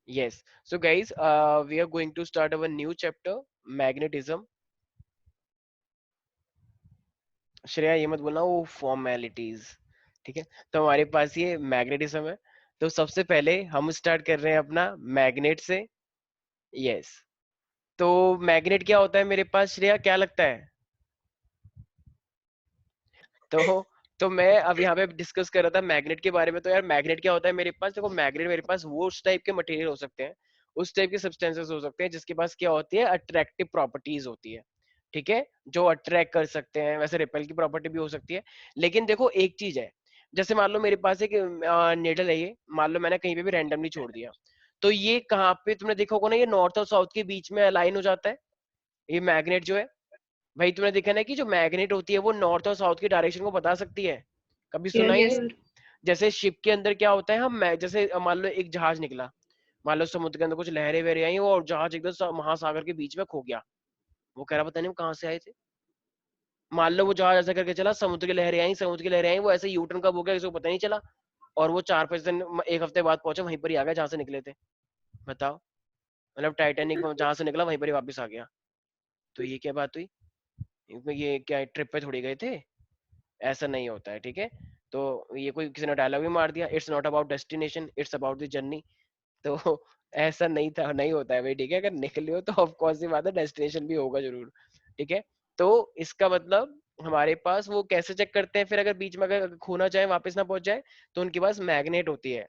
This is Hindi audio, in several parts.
Yes. So guys, we are going to start our new chapter, magnetism. Shreya ये मत बोलना वो फॉर्मेलिटीज, ठीक है। तो हमारे पास ये मैग्नेटिज्म है। तो सबसे पहले हम स्टार्ट कर रहे हैं अपना मैग्नेट से। यस। तो मैग्नेट क्या होता है मेरे पास, श्रेया क्या लगता है? तो तो मैं अब यहाँ पे डिस्कस कर रहा था मैग्नेट के बारे में। तो यार मैग्नेट क्या होता है मेरे पास, देखो मैग्नेट मेरे पास वो उस टाइप के मटेरियल हो सकते हैं, उस टाइप के सब्सटेंसेस हो सकते हैं जिसके पास क्या होती है, अट्रैक्टिव प्रॉपर्टीज होती है, ठीक है, जो अट्रैक्ट कर सकते हैं। वैसे रिपेल की प्रॉपर्टी भी हो सकती है। लेकिन देखो एक चीज है, जैसे मान लो मेरे पास एक नेडल है, ये मान लो मैंने कहीं पे भी रैंडमली छोड़ दिया, तो ये कहाँ पे तुमने देखा होगा ना, ये नॉर्थ और साउथ के बीच में अलाइन हो जाता है, ये मैग्नेट जो है। भाई तुमने देखा ना कि जो मैग्नेट होती है वो नॉर्थ और साउथ की डायरेक्शन को बता सकती है, कभी सुना यस ये? सर। जैसे शिप के अंदर क्या होता है, हम जैसे मान लो एक जहाज निकला, मान लो समुद्र के अंदर कुछ लहरें वहरें आई और जहाज एकदम महासागर के बीच में खो गया, वो कह रहा पता नहीं वो कहाँ से आए थे। मान लो वो जहाज ऐसा करके चला, समुद्र की लहरें आई, समुद्र की लहरें आई, वो ऐसे यूटर्न कब हो गया किसी को पता नहीं चला, और वो 4-5 दिन एक हफ्ते बाद पहुंचे वहीं पर ही आ गया जहां से निकले थे। बताओ, मतलब टाइटैनिक जहां से निकला वहीं पर ही वापस आ गया। तो ये क्या बात हुई, ये क्या ट्रिप पे थोड़ी गए थे? ऐसा नहीं होता है, ठीक है। तो ये कोई किसी ने डायलॉग भी मार दिया, it's not about destination, it's about the journey. तो ऐसा नहीं था, नहीं होता है भाई, ठीक है। अगर निकले हो तो ऑफ कोर्स सी बात है डेस्टिनेशन भी होगा जरूर, ठीक है। तो इसका मतलब हमारे पास वो कैसे चेक करते हैं फिर, अगर बीच में अगर खोना चाहे वापस ना पहुंच जाए, तो उनके पास मैग्नेट होती है।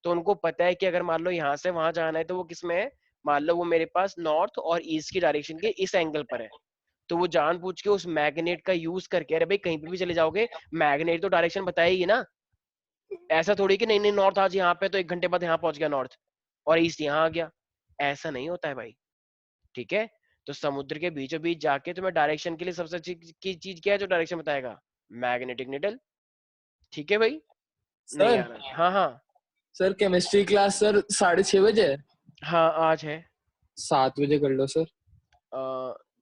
तो उनको पता है कि अगर मान लो यहाँ से वहां जाना है तो वो किस में है, मान लो वो मेरे पास नॉर्थ और ईस्ट की डायरेक्शन के इस एंगल पर है। तो वो जानबूझ के उस मैग्नेट का यूज करके, अरे भाई कहीं पे भी चले जाओगे मैग्नेट तो डायरेक्शन बताएगी ना। ऐसा थोड़ी कि नहीं नहीं नॉर्थ आज यहाँ पे तो 1 घंटे बाद यहाँ पहुंच गया नॉर्थ और ईस्ट यहाँ आ गया, ऐसा नहीं होता है भाई, ठीक है। तो समुद्र के बीचों बीच जाके तुम्हें डायरेक्शन के लिए सबसे अच्छी की चीज क्या है जो डायरेक्शन बताएगा, मैग्नेटिक निडल, ठीक है भाई। नहीं सर आ रहा, हाँ हाँ। सर केमिस्ट्री क्लास सर 6:30 बजे है। हाँ आज है। 7 बजे कर लो सर।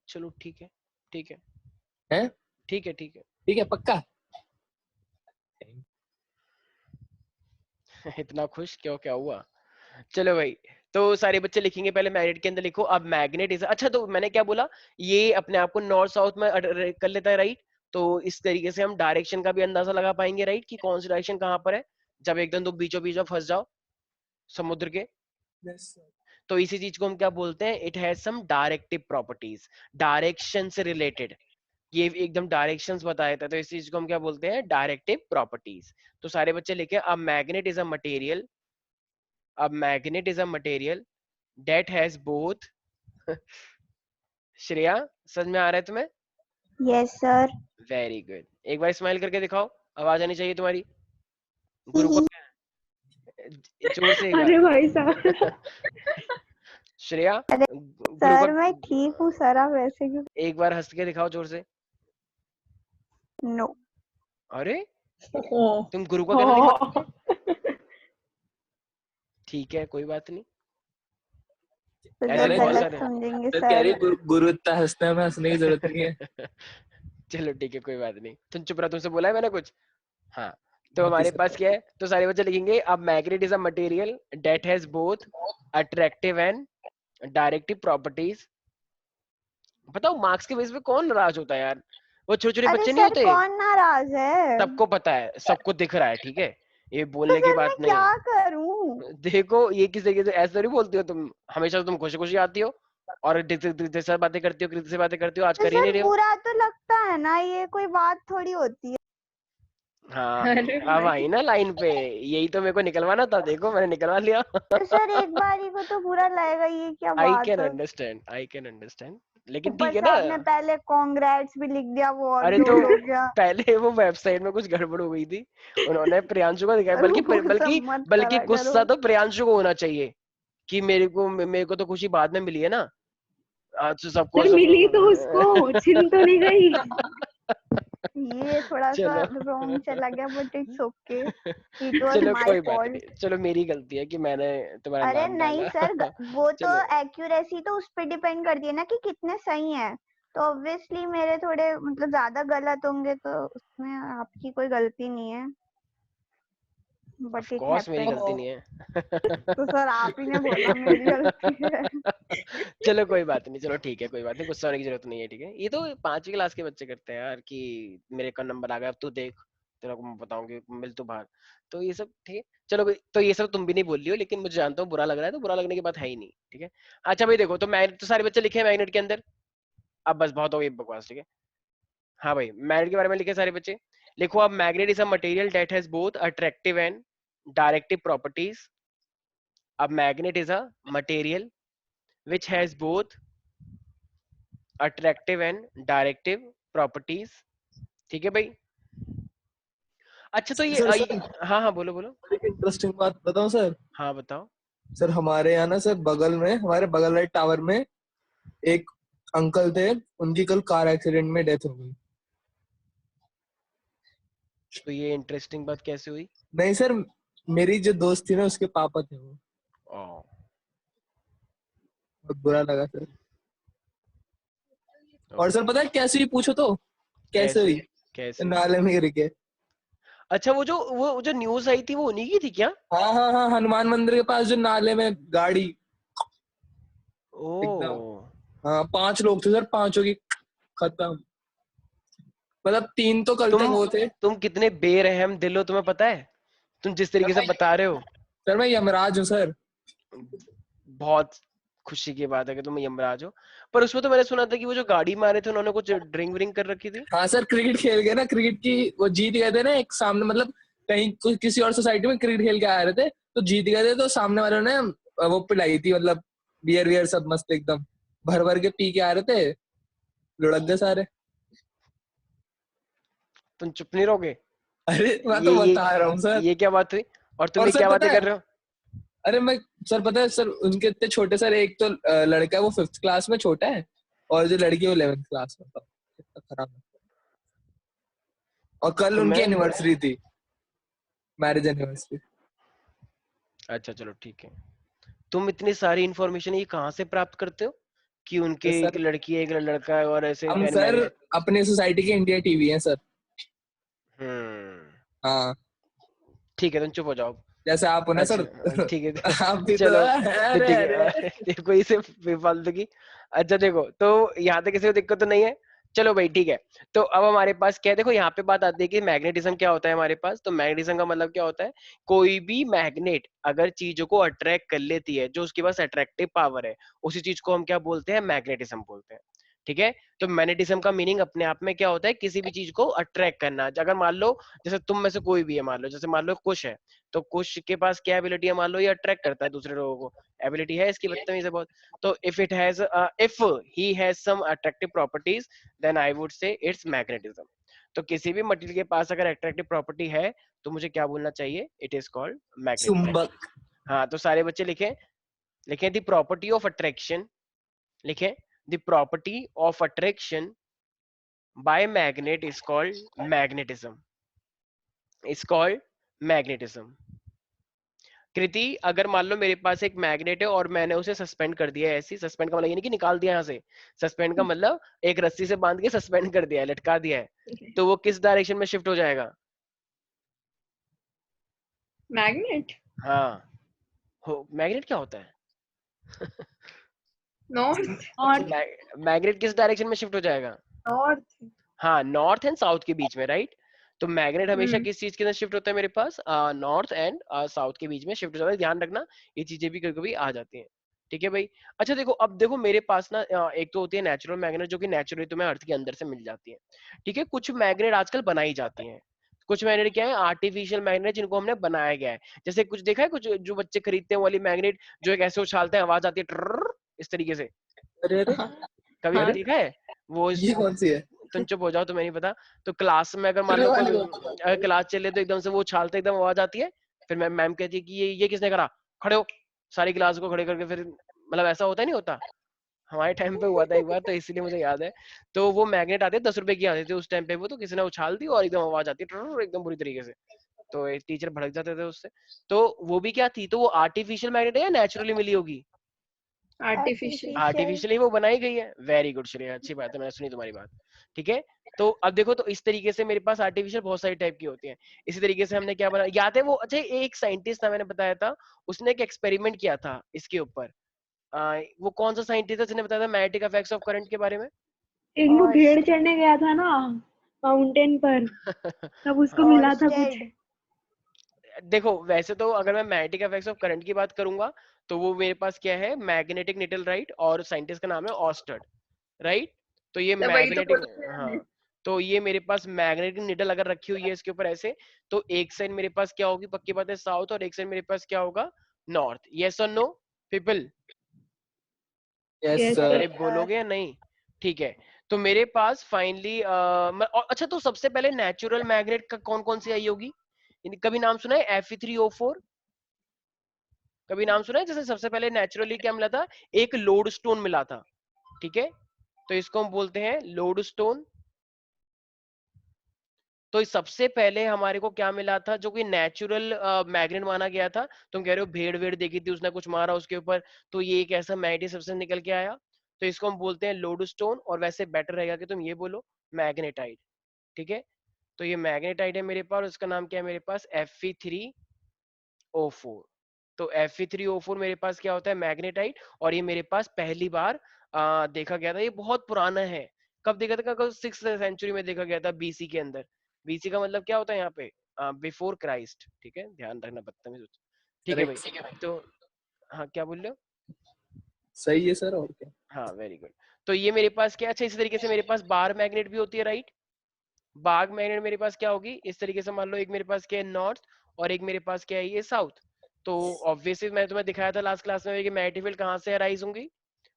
चलो ठीक है, ठीक है, हैं? ठीक है, ठीक ठीक है पक्का। है। इतना खुश क्यों, क्या हुआ? चलो भाई। तो सारे बच्चे लिखेंगे, पहले मैग्नेट के अंदर लिखो अब मैग्नेट इज, अच्छा तो मैंने क्या बोला, ये अपने आप को नॉर्थ साउथ में कर लेता है, राइट। तो इस तरीके से हम डायरेक्शन का भी अंदाजा लगा पाएंगे, राइट, कि कौन सी डायरेक्शन कहाँ पर है, जब एकदम दो बीचों बीच में फंस जाओ समुद्र के। Yes sir. तो इसी चीज को हम क्या बोलते हैं, it has some directive properties, direction से रिलेटेड, ये एकदम डायरेक्शंस बताया था, तो इस चीज को हम क्या बोलते हैं, डायरेक्टिव प्रॉपर्टीज। तो सारे बच्चे लिखे अब मैग्नेट इज अ मटेरियल, अब magnet is a material that has both Shreya समझ में आ रहा है तुम्हें? Yes sir. वेरी गुड, एक बार स्माइल करके दिखाओ, आवाज आनी चाहिए तुम्हारी। गुरु को जोर से एक अरे भाई साहब। बार श्रेया अरे गुरु को सर मैं ठीक हूँ सर, आप वैसे क्यों? एक बार हंस के दिखाओ जोर से। नो। अरे ओ, तुम गुरु को कहना नहीं ओ, मानते, ठीक है कोई बात नहीं, तो ऐसे सर बहुत गलत सारे समझेंगे सर कह रही सर। गुरु इतना हंसने में, हंसने की जरूरत नहीं है। चलो ठीक है कोई बात नहीं, तुम चुप रहो, तुमसे बोला है मैंने कुछ? हाँ। तो बाकी हमारे सब पास क्या है, तो सारे बच्चे लिखेंगे अब magnet is a material that has both attractive and directive properties. बताओ मार्क्स के बेस पे कौन नाराज होता है यार, वो छोटे छोटे अरे बच्चे नहीं सर होते, कौन नाराज है? सबको पता है, सबको दिख रहा है, ठीक है, ये तो बोलने की सर मैं बात नहीं क्या है। करूं? देखो ये किस तरीके से ऐसे नहीं बोलती हो तुम, हमेशा तो तुम खुशी खुशी आती हो और जैसा बातें करती हो, कृति से बातें करती हो, आज तो कर ही सर नहीं रहे हो। बुरा तो लगता है ना, ये कोई बात थोड़ी होती है। हाँ अरे अब भाई। आई ना लाइन पे, यही तो मेरे को निकलवाना था, देखो मैंने निकलवा लिया। तो सर एक बारी को तो बुरा लगेगा, ये क्या आई बात कैन है? अंडरस्टैंड, आई कैन अंडरस्टैंड, लेकिन ऊपर ठीक है से ना। आपने पहले कॉन्ग्रेट्स भी लिख दिया, वो और अरे तो जोर हो गया। पहले वो वेबसाइट में कुछ गड़बड़ हो गई थी, उन्होंने प्रियांशु को दिखाया, सर बल्कि वो सब बल्कि मत बल्कि करा करो। गुस्सा तो प्रियांशु को होना चाहिए कि मेरे को तो खुशी बाद में मिली है ना, आज तो सबको सर मिली तो उसको, छिन तो नहीं गई। ये थोड़ा सा चलो रॉन्ग चला गया, but it's okay, it was चलो माय कोई बात नहीं, फॉल्ट। चलो मेरी गलती है कि मैंने तुम्हारा अरे नाम नहीं डाला। सर, वो तो चलो एक्यूरेसी तो उस पर डिपेंड करती है ना कि कितने सही हैं। तो ऑब्वियसली मेरे थोड़े मतलब ज्यादा गलत होंगे, तो उसमें आपकी कोई गलती नहीं है। but ऑफ it कोर्स मेरी happened. गलती नहीं है। तो सर आप ही ने बोला मेरी गलती है। चलो कोई बात नहीं, चलो ठीक है, कोई बात नहीं, गुस्सा होने की जरूरत नहीं है, ठीक है। ये तो 5वीं क्लास के बच्चे करते हैं यार, कि मेरे का नंबर आ गया, अब तू देख, तेरा को मैं बताऊंगी, मिल तू बाहर। तो ये सब ठीक है, चलो भाई, तो ये सब तुम भी नहीं बोल रही हो, लेकिन मुझे जानता हूँ बुरा लग रहा है, तो बुरा लगने की बात है ही नहीं, ठीक है। अच्छा भाई देखो, तो मैग्नेट तो सारे बच्चे लिखे हैं मैग्नेट के अंदर, अब बस बहुत हो गई बकवास, ठीक है। हाँ भाई, मैग्नेट के बारे में लिखे सारे बच्चे। लिखो अब, magnet is a material that has both attractive and directive properties. अब magnet is a material which has both attractive and directive properties। ठीक है भाई। अच्छा तो ये सर सर हाँ हाँ बोलो बोलो। एक इंटरेस्टिंग बात बताऊं सर। हाँ बताओ। सर हमारे यहाँ ना सर बगल में, हमारे बगल वाले टावर में एक अंकल थे, उनकी कल कार एक्सीडेंट में डेथ हो गई। तो ये इंटरेस्टिंग बात कैसे हुई? नहीं सर, मेरी जो दोस्त थी ना, उसके पापा थे वो। ओ, बहुत बुरा लगा सर। और ओके। सर पता है कैसे हुई, पूछो तो कैसे कैसे हुई? कैसे? नाले में गिर के। अच्छा वो जो न्यूज आई थी वो उन्हीं की थी क्या? हाँ हाँ हाँ, हनुमान मंदिर के पास जो नाले में गाड़ी एकदम। ओ, हाँ 5 लोग थे सर, 5 की खत्म। मतलब 3 तो कल तक तुम वो थे। तुम कितने बेरहम दिल हो, तुम्हें पता है? तुम जिस तरीके से बता रहे हो, सर मैं यमराज हूँ सर। बहुत खुशी की बात है कि तुम यमराज हो। पर उसमें तो मैंने सुना था कि वो जो गाड़ी मारे थे उन्होंने कुछ ड्रिंक व्रिंक कर रखी थी। हाँ सर, क्रिकेट खेल गए ना, क्रिकेट की वो जीत गए थे ना, एक सामने मतलब कहीं किसी और सोसाइटी में क्रिकेट खेल के आ रहे थे, तो जीत गए थे, तो सामने वालों ने वो पिलाई थी, मतलब बियर वियर सब मस्त एकदम भर भर के पी के आ रहे थे, लुढ़क गए सारे। तुम चुप नहीं रहोगे? अरे मैं ये तो ये बता रहा हूँ सर। ये क्या बात हुई? और तुम और ये सर क्या पता बातें है, कर रहे हो? अरे मैं सर पता है सर, उनके इतने छोटे सर, एक तो लड़का है वो 5th क्लास में छोटा है, और जो लड़की है वो 11th क्लास में। तो कितना खराब है। और कल तो उनकी मैं एनिवर्सरी थी, मैरिज एनिवर्सरी। अच्छा चलो ठीक है। तुम इतनी सारी इन्फॉर्मेशन ये कहाँ से प्राप्त करते हो कि उनके एक सर लड़की है एक लड़का है और ऐसे हम मैन सर मैग्नेट? अपने सोसाइटी के इंडिया टीवी हैं सर। हम्म, हाँ, ठीक है, तुम चुप हो जाओ। जैसे आप हो ना सर। अच्छा ठीक है। आप भी तो। चलो तो अरे ठीक अरे। है। देखो इसे बेफालतू की। अच्छा देखो, तो यहाँ तक किसी को दिक्कत तो नहीं है? चलो भाई ठीक है। तो अब हमारे पास क्या है, देखो यहाँ पे बात आती है कि मैग्नेटिज्म क्या होता है हमारे पास। तो मैग्नेटिज्म का मतलब क्या होता है? कोई भी मैग्नेट अगर चीजों को अट्रैक्ट कर लेती है, जो उसके पास अट्रैक्टिव पावर है, उसी चीज को हम क्या बोलते हैं? मैग्नेटिज्म बोलते हैं। ठीक है। तो मैग्नेटिज्म का मीनिंग अपने आप में क्या होता है? किसी भी चीज को अट्रैक्ट करना। अगर मान लो जैसे तुम में से कोई भी है, मान लो जैसे मान लो कुश है, तो कुश के पास क्या एबिलिटी है? मान लो ये अट्रैक्ट करता है दूसरे लोगों को, एबिलिटी है इसकी, बदतमीज है बहुत। तो if he has some attractive properties, then I would say it's magnetism. तो किसी भी मटेरियल के पास अगर अट्रैक्टिव प्रॉपर्टी है, तो मुझे क्या बोलना चाहिए? It is called magnetism. चुंबक। हाँ, तो सारे बच्चे लिखें। लिखें द प्रॉपर्टी ऑफ अट्रैक्शन। लिखें the property of attraction by magnet is called magnetism. Is called magnetism. Kriti, अगर मान लो मेरे पास एक मैग्नेट है और मैंने उसे सस्पेंड कर दिया है, ऐसी सस्पेंड का मतलब ये नहीं कि निकाल दिया यहाँ से। सस्पेंड का मतलब एक रस्सी से बांध के सस्पेंड कर दिया है, लटका दिया है, तो वो किस डायरेक्शन में शिफ्ट हो जाएगा? मैग्नेट हाँ, हो मैग्नेट क्या होता है? नॉर्थ और मैग्नेट किस डायरेक्शन में शिफ्ट हो जाएगा? नॉर्थ हाँ, नॉर्थ एंड साउथ के बीच में, राइट। तो मैग्नेट हमेशा हम्म किस चीज के अंदर शिफ्ट होता है मेरे पास? नॉर्थ एंड साउथ के बीच में शिफ्ट हो जाता है। ध्यान रखना, ये चीजें भी कभी कभी आ जाती हैं। ठीक है भाई। अच्छा देखो, अब देखो मेरे पास ना एक तो होती है नेचुरल मैग्नेट, जो कि नेचुरली तुम्हें अर्थ के अंदर से मिल जाती है। ठीक है। कुछ मैग्नेट आजकल बनाई जाती हैं। कुछ मैग्नेट क्या है? आर्टिफिशियल मैग्नेट, जिनको हमने बनाया गया है। जैसे कुछ देखा है, कुछ जो बच्चे खरीदते हैं वाली मैग्नेट, जो एक ऐसे उछालते हैं, आवाज आती है ट्रर, इस तरीके से। अरे अरे, कभी कभी हाँ देखा है वो ये कौन सी है? तुम चुप हो जाओ, तुम्हें नहीं पता। तो क्लास में अगर मान अरे लो वाली कोई वो। अगर क्लास चले तो एकदम से वो उछालते, एकदम आवाज आती है। फिर मैम कहती है कि ये किसने करा? खड़े हो। सारी क्लास को खड़े करके फिर मतलब ऐसा होता नहीं होता? हमारे टाइम पे हुआ था एक बार, तो इसीलिए मुझे याद है। तो वो मैग्नेट आते 10 रुपए की आती थी उस टाइम पे, वो तो किसी ने उछाल दी और एकदम आवाज आती है एकदम बुरी तरीके से। तो एक टीचर भड़क जाते थे उससे। तो वो भी क्या थी? तो वो आर्टिफिशियल मैग्नेट है या नेचुरली मिली होगी? आर्टिफिशियल। आर्टिफिशियली वो बनाई गई है। वेरी गुड श्रेया, अच्छी बात है, मैंने सुनी तुम्हारी बात। ठीक है, तो अब देखो, तो इस तरीके से मेरे पास आर्टिफिशियल बहुत सारी टाइप की होती हैं। इसी तरीके से हमने क्या बना, याद है वो, अच्छा एक साइंटिस्ट था, मैंने बताया था, उसने एक एक्सपेरिमेंट किया था इसके ऊपर। वो कौन सा साइंटिस्ट था जिसने बताया था मैग्नेटिक इफेक्ट्स ऑफ करंट के बारे में? एक वो भेड़ चढ़ने गया था ना माउंटेन पर, तब उसको मिला था कुछ। देखो वैसे तो अगर मैं मैग्नेटिक इफेक्ट्स ऑफ करंट की बात करूंगा तो वो मेरे पास क्या है, मैग्नेटिक निडल, राइट, और साइंटिस्ट का नाम है ऑस्टर्ड, राइट। तो ये तो वही तो मैग्नेटिक, बोला था हाँ, मैंने। तो ये मेरे पास मैग्नेटिक निडल अगर रखी हुई है इसके ऊपर ऐसे, तो एक साइड मेरे पास क्या होगी, पक्की बात है, साउथ, और एक साइड मेरे पास क्या होगा, नॉर्थ। यस और know people? Yes Yes, sir. अरे बोलोगे या नहीं? ठीक है, तो मेरे पास फाइनली अच्छा, तो सबसे पहले नेचुरल मैग्नेट का कौन कौन सी आई होगी? कभी नाम सुना है Fe3O4? कभी नाम सुना है? जैसे सबसे पहले नेचुरली क्या मिला था, एक लोड स्टोन मिला था, ठीक है, तो इसको हम बोलते हैं लोड स्टोन। तो सबसे पहले हमारे को क्या मिला था जो कि नेचुरल मैग्नेट माना गया था? तुम कह रहे हो भेड़ वेड़ देखी थी, उसने कुछ मारा उसके ऊपर, तो ये एक ऐसा मैग्नेटिक सब्सटेंस निकल के आया, तो इसको हम बोलते हैं लोड स्टोन। और वैसे बेटर रहेगा कि तुम ये बोलो मैग्नेटाइट, ठीक है। तो ये मैग्नेटाइट है मेरे पास, और उसका नाम क्या है मेरे पास, Fe3O4। तो Fe3O4 मेरे पास क्या होता है, मैग्नेटाइट। और ये मेरे पास पहली बार देखा गया था, ये बहुत पुराना है। कब देखा था? 6th सेंचुरी में देखा गया था, बीसी के अंदर। बीसी का मतलब क्या होता है यहाँ पे, बिफोर क्राइस्ट, ठीक है, ध्यान रखना, बदतमीज। ठीक है भाई, तो हाँ, क्या बोल रहे हो? सही है सर, और क्या। हाँ, वेरी गुड। तो ये मेरे पास क्या, अच्छा, इसी तरीके से मेरे पास बार मैग्नेट भी होती है, राइट। बाग मैग्नेट मेरे पास क्या होगी, इस तरीके से मान लो, एक मेरे पास क्या है, नॉर्थ, और एक मेरे पास क्या है, ये साउथ। तो ऑब्वियसली मैंने तुम्हें दिखाया था लास्ट क्लास में कि मैग्नेटिक फील्ड कहाँ से अराइज होंगी,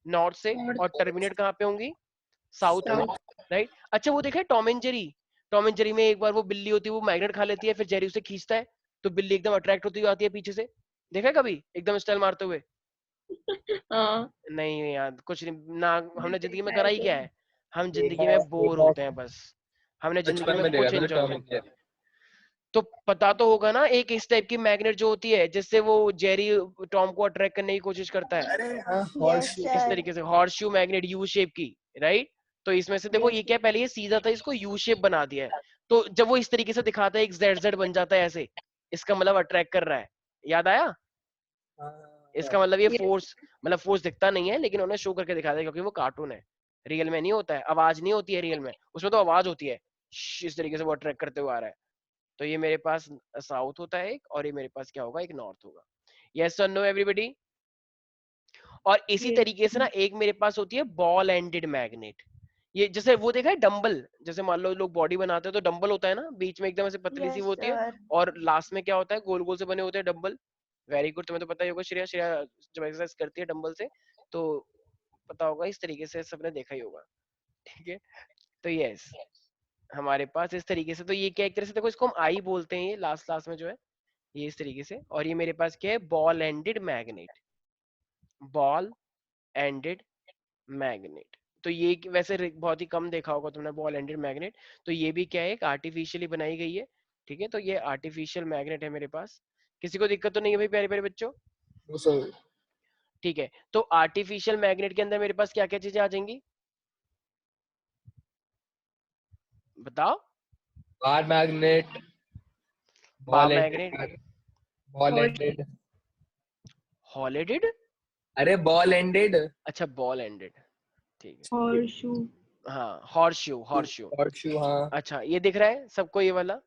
नॉर्थ से, और टर्मिनेट कहाँ पे होंगी, साउथ में, राइट। अच्छा, वो देखा है Tom and Jerry? Tom and Jerry में एक बार वो बिल्ली होती है, वो मैग्नेट खा लेती है, फिर जेरी उसे खींचता है, तो बिल्ली एकदम अट्रैक्ट होती हुई आती है पीछे से। देखा है कभी एकदम स्टाइल मारते हुए? हाँ, नहीं यार, कुछ नहीं ना, हमने जिंदगी में देखा है करा ही तो। क्या है, हम जिंदगी देखा है, में बोर देखा होते है। हैं बस, हमने जिंदगी बचपन में में देखा कुछ था एंजॉय टॉम नहीं। And Jerry. तो पता तो होगा ना, एक इस टाइप की मैग्नेट जो होती है जिससे वो जेरी टॉम को अट्रैक्ट करने की कोशिश करता है, अरे हाँ, हॉर्स इस तरीके से horse shoe magnet, U shape की, राइट। तो इसमें से देखो, ये क्या, पहले ये सीधा था, इसको यू शेप बना दिया है। तो जब वो इस तरीके से दिखाता है, एक जेड जेड बन जाता है ऐसे, इसका मतलब अट्रैक्ट कर रहा है। याद आया? इसका मतलब ये Yes, फोर्स, मतलब फोर्स दिखता नहीं है, लेकिन उन्हें शो करके दिखाता है, क्योंकि वो कार्टून है, रियल में नहीं होता है, आवाज नहीं होती है रियल में, उसमें तो आवाज होती है, इस तरीके से वो अट्रैक्ट करते हुए आ रहा है। तो ये मेरे पास साउथ होता है एक, और ये मेरे पास क्या होगा, एक नॉर्थ होगा। यस और नो एवरीबॉडी? और इसी yes. तरीके से ना, एक मेरे पास होती है बॉल एंडेड मैग्नेट। ये जैसे वो देखा है डंबल, जैसे मान लो लोग बॉडी बनाते हैं तो डंबल होता है ना, बीच में एकदम ऐसे पतली सी वो होती है, और लास्ट में क्या होता है, गोल गोल से बने होते हैं डंबल। वेरी गुड, तुम्हें तो पता ही होगा श्रेया, श्रेया जब एक्सरसाइज करती है डंबल से, तो पता होगा, इस तरीके से सबने देखा ही होगा, ठीक है। तो यस, हमारे पास इस तरीके से, तो ये क्या, एक तरह से देखो, इसको हम आई बोलते हैं, ये लास्ट क्लास में जो है, ये इस तरीके से। और ये मेरे पास क्या है, ball ended magnet, ball ended magnet. तो ये वैसे बहुत ही कम देखा होगा तुमने बॉल एंडेड मैग्नेट। तो ये भी क्या है, एक आर्टिफिशियली बनाई गई है, ठीक है। तो ये आर्टिफिशियल मैग्नेट है मेरे पास। किसी को दिक्कत तो नहीं है भाई, प्यारे प्यारे बच्चों? सर। ठीक है, तो आर्टिफिशियल मैग्नेट के अंदर मेरे पास क्या क्या चीजें आ जाएंगी, बताओ? Bar magnet, bar ball magnet, ended, ball और एंडेड। हॉलिडेड, अरे बॉल एंडेड, अच्छा बॉल एंडेड, ठीक है। Horseshoe. हाँ, horseshoe, horseshoe. Horseshoe, हाँ। अच्छा, ये दिख रहा है सबको ये वाला,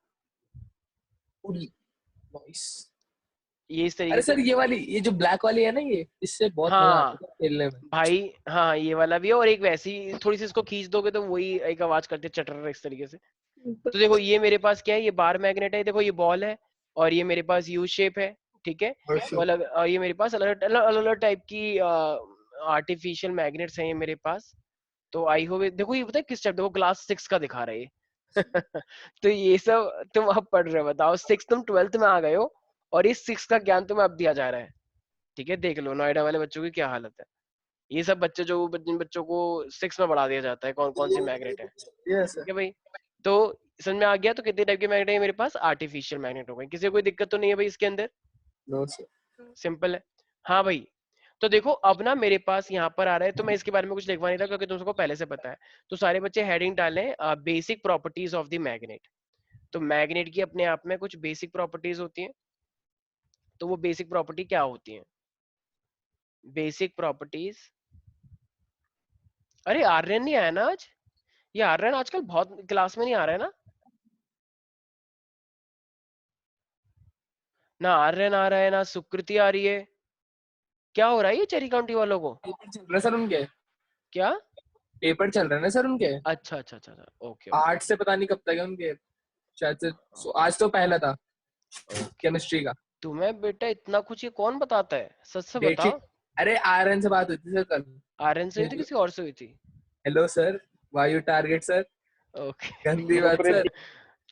नाइस। ये इस तरीके अरे से। सर, ये वाली, ये जो ब्लैक वाली है ना, ये इससे बहुत मजा आता हाँ है खेलने में। भाई, हाँ ये वाला भी है, और एक वैसी थोड़ी सी इसको खींच दोगे तो वही एक आवाज करते हैं, चटर इस तरीके से। तो देखो ये मेरे पास क्या है, ये बार मैग्नेट है, देखो ये बॉल है, और ये मेरे पास यू शेप है, ठीक है। हॉर्स तो शू। अलग, और ये मेरे पास अलग अलग अलग टाइप की आर्टिफिशियल मैग्नेट्स हैं ये मेरे पास। तो आई होप, देखो ये पता है किस टाइप, देखो क्लास 6 का दिखा रहा है ये। तो ये सब तुम अब पढ़ रहे हो, बताओ, 6 तुम 12th में आ गए हो, और इस 6 का ज्ञान तुम्हें अब दिया जा रहा है, ठीक है। देख लो नोएडा वाले बच्चों की क्या हालत है। ये सब बच्चे जो जिन बच्चों को 6 में बढ़ा दिया जाता है, कौन कौन सी मैग्नेट है, यस ठीक है भाई। तो समझ में आ गया, तो कितने टाइप के मैग्नेट है मेरे पास, आर्टिफिशियल मैग्नेट हो गए। किसी को कोई दिक्कत तो नहीं है भाई इसके अंदर? No sir. सिंपल है। हाँ भाई, तो देखो अब ना मेरे पास यहाँ पर आ रहा है, तो मैं इसके बारे में कुछ लिखवा नहीं था क्योंकि तुमको पहले से पता है। तो सारे बच्चे हेडिंग डालें basic properties of the magnet. तो मैग्नेट की अपने आप में कुछ बेसिक प्रॉपर्टीज होती हैं। तो वो बेसिक प्रॉपर्टी क्या होती है? बेसिक प्रॉपर्टीज, अरे आर्यन नहीं आया ना आज? ये आर्यन आजकल बहुत क्लास में नहीं आ रहा है ना? ना आर्यन आ रहा है ना सुकृति आ रही है। क्या हो रहा है ये चेरी काउंटी वालों को? पेपर चल रहे हैं सर उनके, क्या? पेपर चल रहे हैं ना सर उनके। अच्छा अच्छा अच्छा अच्छा, ओके ओके 8 से पता नहीं कब तक है उनके, शायद से आज तो पहला था ओके। केमिस्ट्री का। तुम्हें बेटा इतना कुछ ये कौन बताता है? सच से डेटशीट, बताओ। अरे आर्यन से बात हुई थी सर कल। आर्यन से हुई थी किसी और से हुई थी? Hello sir, why you target sir, okay गंदी बात सर।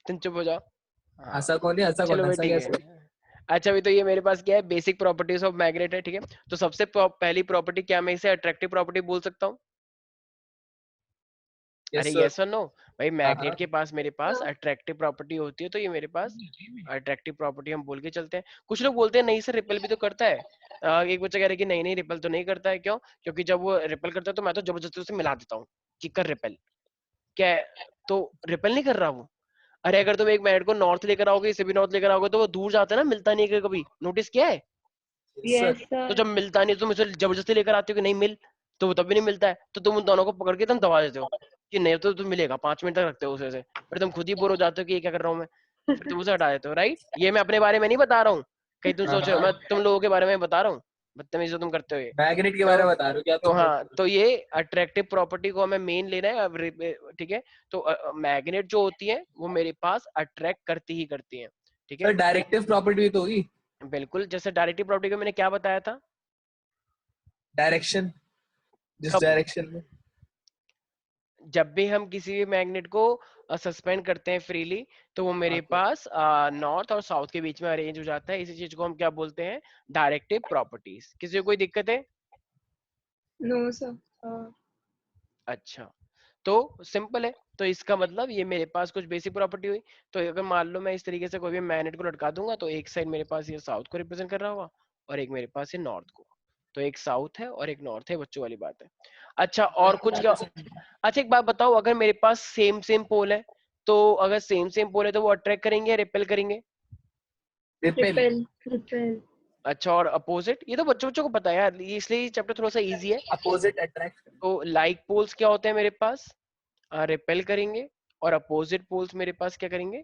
तुम चुप हो जाओ। हाँ हंसा कौन है, हंसा कौन, चलो भाई हंसा ठीक कैसे? है। अच्छा अभी तो ये मेरे पास क्या है, बेसिक प्रॉपर्टीज ऑफ मैग्नेट है, ठीक है। तो सबसे पहली प्रॉपर्टी क्या मैं इसे अट्रैक्टिव प्रॉपर्टी बोल सकता हूँ? अरे यस सर। यस और नो भाई, हाँ मैग्नेट हाँ। के पास मेरे पास अट्रैक्टिव प्रॉपर्टी होती है, तो ये मेरे पास अट्रैक्टिव प्रॉपर्टी हम बोल के चलते हैं। कुछ लोग बोलते हैं नहीं सर रिपेल भी तो करता है। एक बच्चा कह रहा है कि नहीं नहीं रिपेल तो नहीं करता है, क्यों? क्योंकि जब वो रिपेल करता है तो मैं तो जबरदस्ती उसे मिला देता हूँ कि कर रिपेल। क्या है? तो रिपेल नहीं कर रहा वो। अरे अगर तुम एक मैग्नेट को नॉर्थ लेकर आओगे, इसे भी नॉर्थ लेकर आओगे, तो वो दूर जाता है ना, मिलता नहीं है कभी, नोटिस किया है? Yes yes sir. तो सर। जब मिलता नहीं तुम इसे जबरदस्ती लेकर आते हो कि नहीं मिल, तो वो तब भी नहीं मिलता है, तो तुम उन दोनों को पकड़ के तुम दबा देते हो कि नहीं तो तुम मिलेगा, 5 मिनट तक रखते हो उसे से। फिर तुम खुद ही बोर हो जाते हो कि ये क्या कर रहा हूँ मैं, फिर तुम उसे हटा देते हो, राइट? ये मैं अपने बारे में नहीं बता रहा हूँ, कहीं तुम हाँ सोच रहे हो हाँ, मैं तुम लोगों के बारे में बता रहा हूँ, बदतमीजी जो तुम करते हो ये। मैग्नेट के तो बारे में बता रहे हो क्या तो तुम लोग? हाँ, तो ये अट्रैक्टिव प्रॉपर्टी को हमें मेन लेना है अब, ठीक है। तो मैग्नेट जो होती है वो मेरे पास अट्रैक्ट करती ही करती है, ठीक है। सर डायरेक्टिव प्रॉपर्टी भी तो होगी। बिल्कुल, जैसे डायरेक्टिव प्रॉपर्टी को मैंने क्या बताया था? डायरेक्शन, जिस कब? डायरेक्शन में। जब भी हम किसी भी मैग्नेट को सस्पेंड करते हैं फ्रीली, तो वो मेरे हाँ सर। पास नॉर्थ और साउथ के बीच में अरेंज हो जाता है। इसी चीज को हम क्या बोलते हैं? Directive properties. किसी को कोई दिक्कत है? No sir. अच्छा, तो सिंपल है। तो इसका मतलब ये मेरे पास कुछ बेसिक प्रॉपर्टी हुई। तो अगर मान लो मैं इस तरीके से कोई भी मैग्नेट को लटका दूंगा, तो एक साइड मेरे पास ये साउथ को रिप्रेजेंट कर रहा होगा और एक मेरे पास ये नॉर्थ को। तो एक साउथ है और एक नॉर्थ है, बच्चों वाली बात है। अच्छा और कुछ क्या? अच्छा एक बात बताओ, अगर मेरे पास सेम सेम पोल है, तो अगर सेम सेम पोल है तो वो अट्रैक्ट करेंगे या रिपेल करेंगे? रिपेल। रिपेल। रिपेल। अच्छा और अपोजिट? ये तो बच्चों बच्चों को पता है यार, इसलिए ये चैप्टर थोड़ा सा इजी है। Opposite attract. तो लाइक पोल्स क्या होते हैं मेरे पास? रिपेल करेंगे, और अपोजिट पोल्स मेरे पास क्या करेंगे?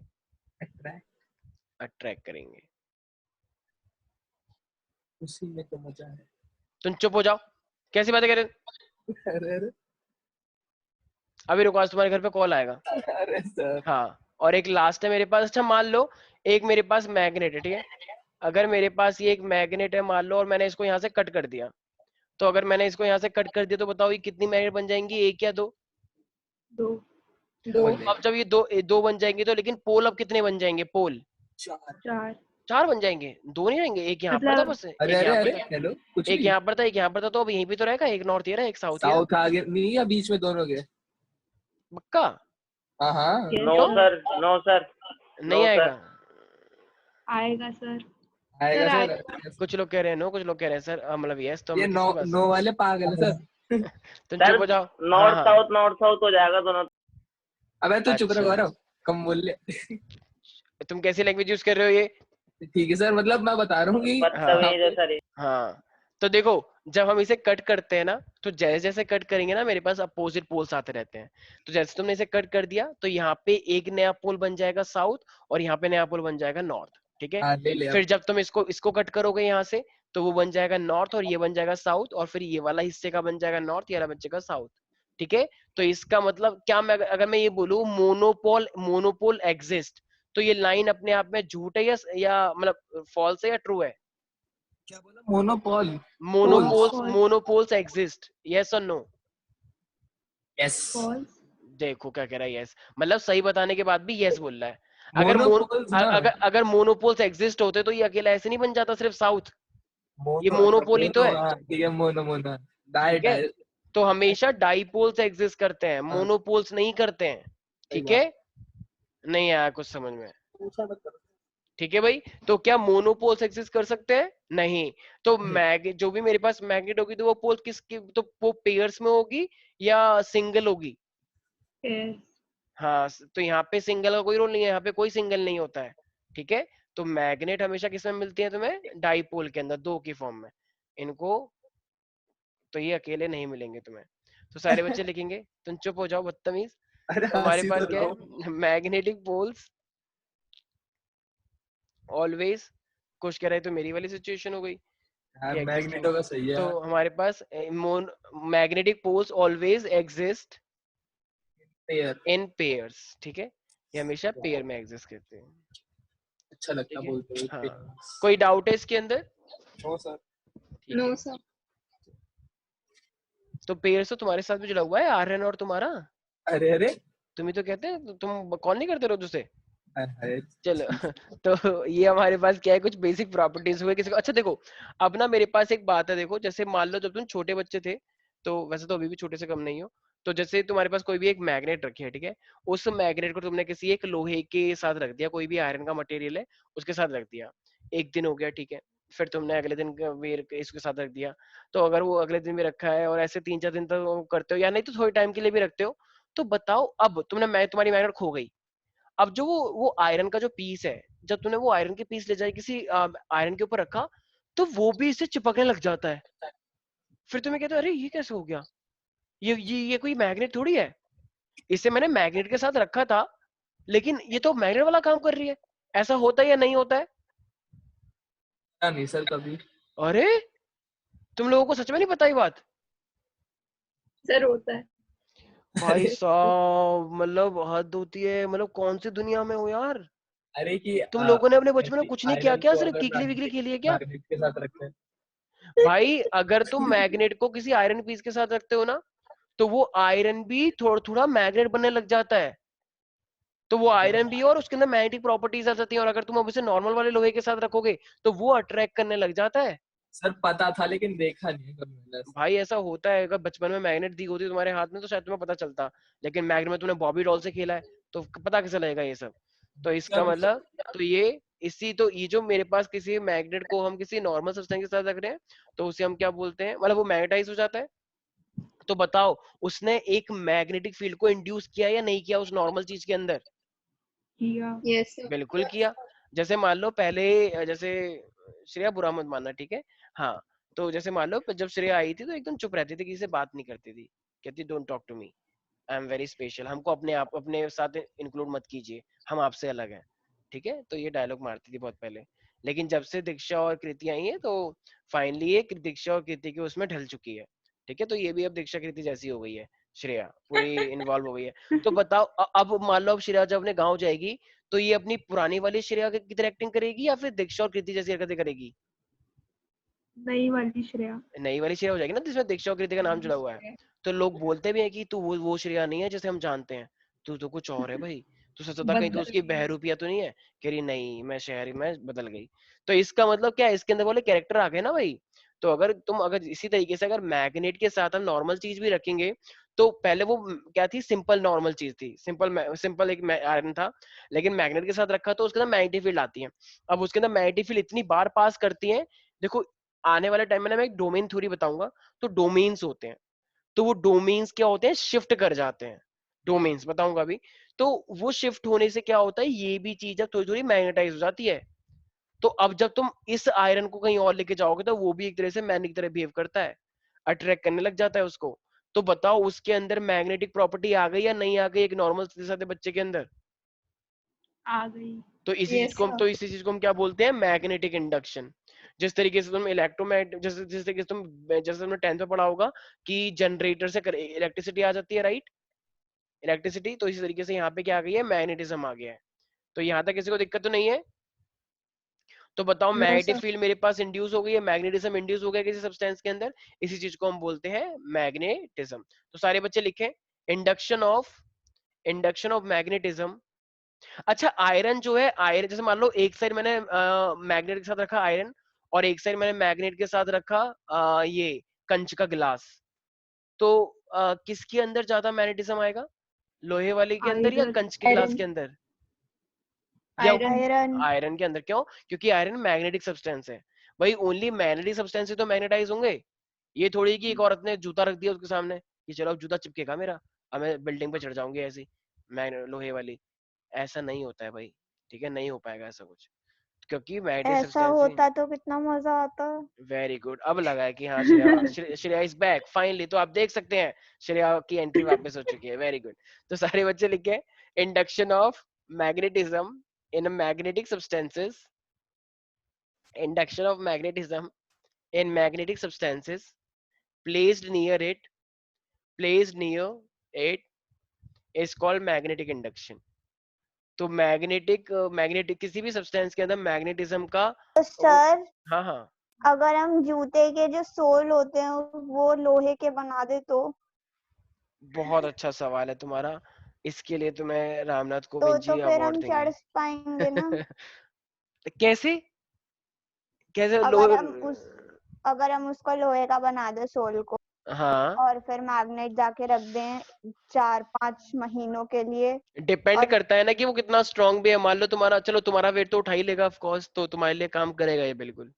अट्रैक्ट। अट्रैक्ट करेंगे। उसी में तो मजा है। तुम चुप हो जाओ, कैसी बातें कर रहे हो? अरे अरे अभी रुको, आज तुम्हारे घर पे कॉल आएगा। अरे सर। हाँ, और एक लास्ट है मेरे पास। अच्छा मान लो एक मेरे पास मैग्नेट है, ठीक है। अगर मेरे पास ये एक मैग्नेट है मान लो, और मैंने इसको यहाँ से कट कर दिया, तो अगर मैंने इसको यहाँ से कट कर दिया तो बताओ ये कितनी मैग्नेट बन जाएंगी, एक या दो? दो। दो दो। बन अब जाएंगे। जब ये दो बन जाएंगे, तो लेकिन पोल अब कितने बन जाएंगे? पोल चार। चार। 4 बन जाएंगे, 2 नहीं रहेंगे। एक यहाँ पर था, मतलब बस अरे एक अरे यहाँ पर अरे था, हेलो, कुछ एक भी। यहाँ पर था, एक यहाँ पर था, तो अब यहीं पे तो रहेगा, एक नॉर्थ ये रहा, एक साउथ ये रहा। साउथ आगे नहीं या बीच में दोनों के? पक्का? हाँ हाँ। यस नो क्यों? सर, नो सर, नहीं नो आएगा? सर। आएगा सर। आएगा सर सर। आएगा। कुछ लोग कह रहे हैं नो, कुछ लोग कह रहे हैं सर मतलब यस, तो ये हमें नो किसकी बात? नो वाले पागल है सर। तुम सर चुप हो जाओ। हाँ हाँ, नॉर्थ साउथ हो जाएगा दोनों। अबे तू चुप रह अच्छा गौरव, कम बोल ले। तुम कैसी लैंग्वेज यूज कर रहे हो ये? ठीक है सर, मतलब मैं बता रहा हूँ कि हाँ बदतमीज है सर ये। हाँ, तो देखो जब हम इसे कट करते हैं ना, तो जैसे जैसे कट करेंगे ना, मेरे पास अपोजिट पोल्स आते रहते हैं। तो जैसे तुमने इसे कट कर दिया, तो यहाँ पे एक नया पोल बन जाएगा साउथ, और यहाँ पे नया पोल बन जाएगा नॉर्थ, ठीक है। हाँ ले ले फिर अब। जब तुम इसको इसको कट करोगे यहाँ से, तो वो बन जाएगा नॉर्थ, और ये बन जाएगा साउथ, और फिर ये वाला हिस्से का बन जाएगा नॉर्थ, ये वाला बचेगा साउथ, ठीक है। तो इसका मतलब क्या, मैं अगर मैं ये बोलूं मोनोपोल मोनोपोल एग्जिस्ट, तो ये लाइन अपने आप में झूठ है या मतलब फॉल्स है या ट्रू है? क्या बोला? Monopole. Poles. Monopoles false. Monopoles exist, yes और नो? यस। फॉल्स। देखो क्या कह रहा है, यस मतलब सही बताने के बाद भी यस बोल रहा है। अगर मोनोपोल्स ना। अगर मोनोपोल्स एग्जिस्ट होते तो ये अकेला ऐसे नहीं बन जाता सिर्फ साउथ, ये मोनो अच्छा मोनोपोल ही तो मोनो, है, हाँ ठीक है, मोनो मोनो। डाई ठीक है। डाई। तो हमेशा डाइपोल्स एग्जिस्ट करते हैं, हाँ मोनोपोल्स नहीं करते हैं, सही ठीक है। बात। नहीं आया कुछ समझ में? पूछा मत करो। ठीक है भाई। तो क्या मोनोपोल्स एग्जिस्ट कर सकते हैं? नहीं। तो जो भी मेरे पास मैग्नेट होगी तो वो पोल किसकी, तो वो पेयर्स में होगी या सिंगल होगी? Pairs. हाँ, तो यहाँ पे सिंगल का कोई रोल नहीं है, यहाँ पे कोई सिंगल नहीं होता है। ठीक है, तो मैग्नेट हमेशा किसमें मिलती है तुम्हें? डाइपोल के अंदर, दो की फॉर्म में। इनको तो ये अकेले नहीं मिलेंगे तुम्हें। तो सारे बच्चे लिखेंगे, तुम चुप हो जाओ बदतमीज। अरे तो हमारे हंसी पास तो क्या लो। है? मैग्नेटिक पोल्स ऑलवेज, कुछ कह रहे तो मेरी वाली सिचुएशन हो गई हाँ कि एग्जिस्टिंग। मैग्नेटो का सही है तो यार। हमारे पास magnetic poles always exist pair. In pairs. ठीक है, ये हमेशा पेयर में एग्जिस्ट करते हैं। अच्छा लगता ठीक है, बोलते हुए हाँ। पेयर्स। कोई डाउट है इसके अंदर? No sir. ठीक No, है, sir. तो पेयर्स तो तुम्हारे साथ भी जुड़ा हुआ है, आर्यन और तुम्हारा। अरे अरे तुम ही तो कहते हैं, तुम कॉल नहीं करते रोज उसे। अरे चलो तो ये हमारे पास क्या है, कुछ बेसिक प्रॉपर्टीज हुए किसी को। अच्छा देखो, अब ना मेरे पास एक बात है, देखो जैसे मान लो जब तुम छोटे बच्चे थे, तो वैसे तो अभी भी छोटे से कम नहीं हो, तो जैसे तुम्हारे पास कोई भी एक मैग्नेट रखी है, ठीक है, उस मैग्नेट को तुमने किसी एक लोहे के साथ रख दिया, कोई भी आयरन का मटेरियल है उसके साथ रख दिया, एक दिन हो गया, ठीक है, फिर तुमने अगले दिन इसके साथ रख दिया। तो अगर वो अगले दिन भी रखा है और ऐसे 3-4 दिन तक वो करते हो, या नहीं तो थोड़े टाइम के लिए भी रखते हो, तो बताओ अब तुम्हारी मैग्नेट खो गई। अब जो वो आयरन का जो पीस है, जब तूने वो आयरन के पीस ले जाए किसी आयरन के ऊपर रखा, तो वो भी इससे चिपकने लग जाता है। फिर तुम्हें कहते हो अरे ये कैसे हो गया, ये कोई मैग्नेट थोड़ी है, इसे मैंने मैग्नेट के साथ रखा था, लेकिन ये तो मैग्नेट वाला काम कर रही है। ऐसा होता है या नहीं होता है? नहीं सर कभी। अरे तुम लोगों को सच में नहीं पता ये बात? Sir होता है. भाई अरे साहब, मतलब हद होती है, मतलब कौन सी दुनिया में हो यार। अरे कि तुम लोगों ने अपने बचपन में ऐसी कुछ नहीं किया आयरन क्या, को सिर्फ अगर कीकली विकली मैग्नेटिक खेली है क्या? मैग्नेट के साथ रखें। भाई अगर तुम मैग्नेट को किसी आयरन पीस के साथ रखते हो ना, तो वो आयरन भी थोड़ा थोड़ा मैग्नेट बनने लग जाता है। तो वो आयरन भी है और उसके अंदर मैग्नेटिक प्रॉपर्टीज आ जाती हैं, और अगर तुम अब उसे नॉर्मल वाले लोहे के साथ रखोगे तो वो अट्रैक्ट करने लग जाता है। सर पता था लेकिन देखा नहीं है कभी मैंने ऐसा। भाई ऐसा होता है, अगर बचपन में मैग्नेट दी होती तुम्हारे हाथ में तो शायद तुम्हें पता चलता, लेकिन मैग्नेट में तुमने बॉबी डॉल से खेला है, तो पता कैसे लगेगा ये सब। तो इसका सर मतलब, तो ये जो मेरे पास किसी मैग्नेट को हम किसी नॉर्मल सब्सटेंस के साथ रख रहे हैं, तो उसे हम क्या बोलते हैं, मतलब वो मैग्नेटाइज हो जाता है। तो बताओ, उसने एक मैग्नेटिक फील्ड को इंड्यूस किया या नहीं किया उस नॉर्मल चीज के अंदर? किया. Yes, sir. बिल्कुल किया। जैसे मान लो पहले, जैसे श्रेया बुरा मत मानना, ठीक है, हाँ, तो जैसे मान लो जब श्रेया आई थी तो एकदम चुप रहती थी, किसी से बात नहीं करती थी, कहती don't talk to me, I am very special, हमको अपने साथ इंक्लूड मत कीजिए, हम आपसे अलग हैं। ठीक है, तो ये डायलॉग मारती थी बहुत पहले। लेकिन जब से दीक्षा और कृति आई है, तो फाइनली ये दीक्षा और कृति के उसमें ढल चुकी है। ठीक है, तो ये भी अब दीक्षा कृति जैसी हो गई है, श्रेया पूरी इन्वॉल्व हो गई है। तो बताओ, अब मान लो अब श्रेया जब अपने गाँव जाएगी, तो ये अपनी पुरानी वाली श्रेया की तरह एक्टिंग करेगी या फिर दीक्षा और कृति जैसी हरकतें करेगी? नई वाली श्रेया. नई वाली श्रेया हो जाएगी ना, जिसमें दीक्षा और कृति का नाम जुड़ा हुआ है। तो लोग बोलते भी हैं कि तू वो श्रेया नहीं है जैसे हम जानते हैं, तू तो कुछ और है भाई, तू सच बता, कहीं तो उसकी बहरूपिया तो नहीं है? कह रही नहीं, मैं शहरी में बदल गई। तो इसका मतलब क्या है, इसके अंदर बोले कैरेक्टर आ गए ना भाई। तो अगर इसी तरीके से अगर मैग्नेट के साथ हम नॉर्मल चीज भी रखेंगे, तो पहले वो क्या थी, सिंपल नॉर्मल चीज थी, सिंपल एक आयरन था, लेकिन मैग्नेट के साथ रखा तो उसके अंदर मैग्नेटिक फील्ड आती है। अब उसके अंदर मैग्नेटिक फील्ड इतनी बार पास करती है, देखो आने वाले टाइम में ना मैं एक डोमेन थ्योरी बताऊंगा। तो डोमेन्स होते हैं, तो वो डोमेन्स क्या होते हैं, शिफ्ट कर जाते हैं। डोमेन्स बताऊंगा अभी। तो वो शिफ्ट होने से क्या होता है, ये भी चीज अब थोड़ी थोड़ी मैग्नेटाइज हो जाती है। तो अब जब तुम इस आयरन को कहीं और लेके जाओगे, तो वो भी एक तरह से मैग्नेट की तरह बिहेव करता है, अट्रैक्ट करने लग जाता है उसको। तो बताओ उसके अंदर मैग्नेटिक प्रॉपर्टी आ गई या नहीं आ गई, एक नॉर्मल सादे बच्चे के अंदर? आ गई. तो Yes, sir. इसी चीज को हम क्या बोलते हैं, मैग्नेटिक इंडक्शन। जिस तरीके से तुम इलेक्ट्रोमैग्नेट, जिस तरीके से जैसे तुमने 10th में पढ़ा होगा कि जनरेटर से इलेक्ट्रिसिटी आ जाती है, राइट, इलेक्ट्रिसिटी, तो इसी तरीके से यहाँ पे क्या आ गई है, मैग्नेटिज्म आ गया है। तो यहाँ तक किसी को दिक्कत तो नहीं है? तो बताओ, No, मैग्नेटिक sir. फील्ड मेरे पास इंड्यूस हो गई है, मैग्नेटिज्म इंड्यूस हो गया किसी सब्सटेंस के अंदर, इसी चीज को हम बोलते हैं मैग्नेटिज्म। तो सारे बच्चे लिखें, इंडक्शन ऑफ मैग्नेटिज्म। अच्छा, आयरन जो है, आयरन जैसे मान लो एक साइड मैंने मैग्नेट के साथ रखा आयरन, और एक साइड मैंने मैग्नेट के साथ रखा ये कंच का गिलास, तो किसके अंदर ज्यादा मैग्नेटिज्म आएगा, लोहे वाले के अंदर या Either कंच के गिलास iron. के अंदर? या आयरन आयरन आयरन के अंदर क्यों? क्योंकि आयरन मैग्नेटिक सब्सटेंस है भाई, ओनली मैग्नेटिक सब्सटेंस ही तो मैग्नेटाइज होंगे। ये थोड़ी कि एक औरत ने जूता रख दिया उसके सामने कि चलो अब जूता चिपकेगा मेरा, अब मैं बिल्डिंग पे चढ़ जाऊंगी ऐसी लोहे वाली, ऐसा नहीं होता है भाई, ठीक है, नहीं हो पाएगा ऐसा कुछ, क्योंकि मैग्नेटिक ऐसा सब्सटेंस ही। होता तो कितना मजा आता। वेरी गुड, अब लगा है कि हाँ श्रेया इज बैक फाइनली, तो आप देख सकते हैं श्रेया की एंट्री वापस हो चुकी है, वेरी गुड। तो सारे बच्चे लिखे induction of magnetism in magnetic substances, induction of magnetism in magnetic substances placed near it placed near it is called magnetic induction। तो मैग्नेटिक किसी भी सब्सटेंस के अंदर मैग्नेटिज्म का तो सर हाँ हाँ अगर हम जूते के जो सोल होते हैं वो लोहे के बना दे तो बहुत अच्छा सवाल है तुम्हारा, इसके लिए तुम्हें रामनाथ तो कोविंद जी फिर अवार्ड हम देंगे। चढ़ पाएंगे ना। कैसे कैसे अगर हम उस अगर हम उसको लोहे का बना दे सोल को हाँ और फिर मैग्नेट जाके रख दें 4-5 महीनों के लिए डिपेंड और करता है ना कि वो कितना स्ट्रांग भी है, मान लो तुम्हारा, चलो तुम्हारा वेट तो उठा ही लेगा ऑफ कोर्स, तो तुम्हारे लिए काम करेगा ये बिल्कुल,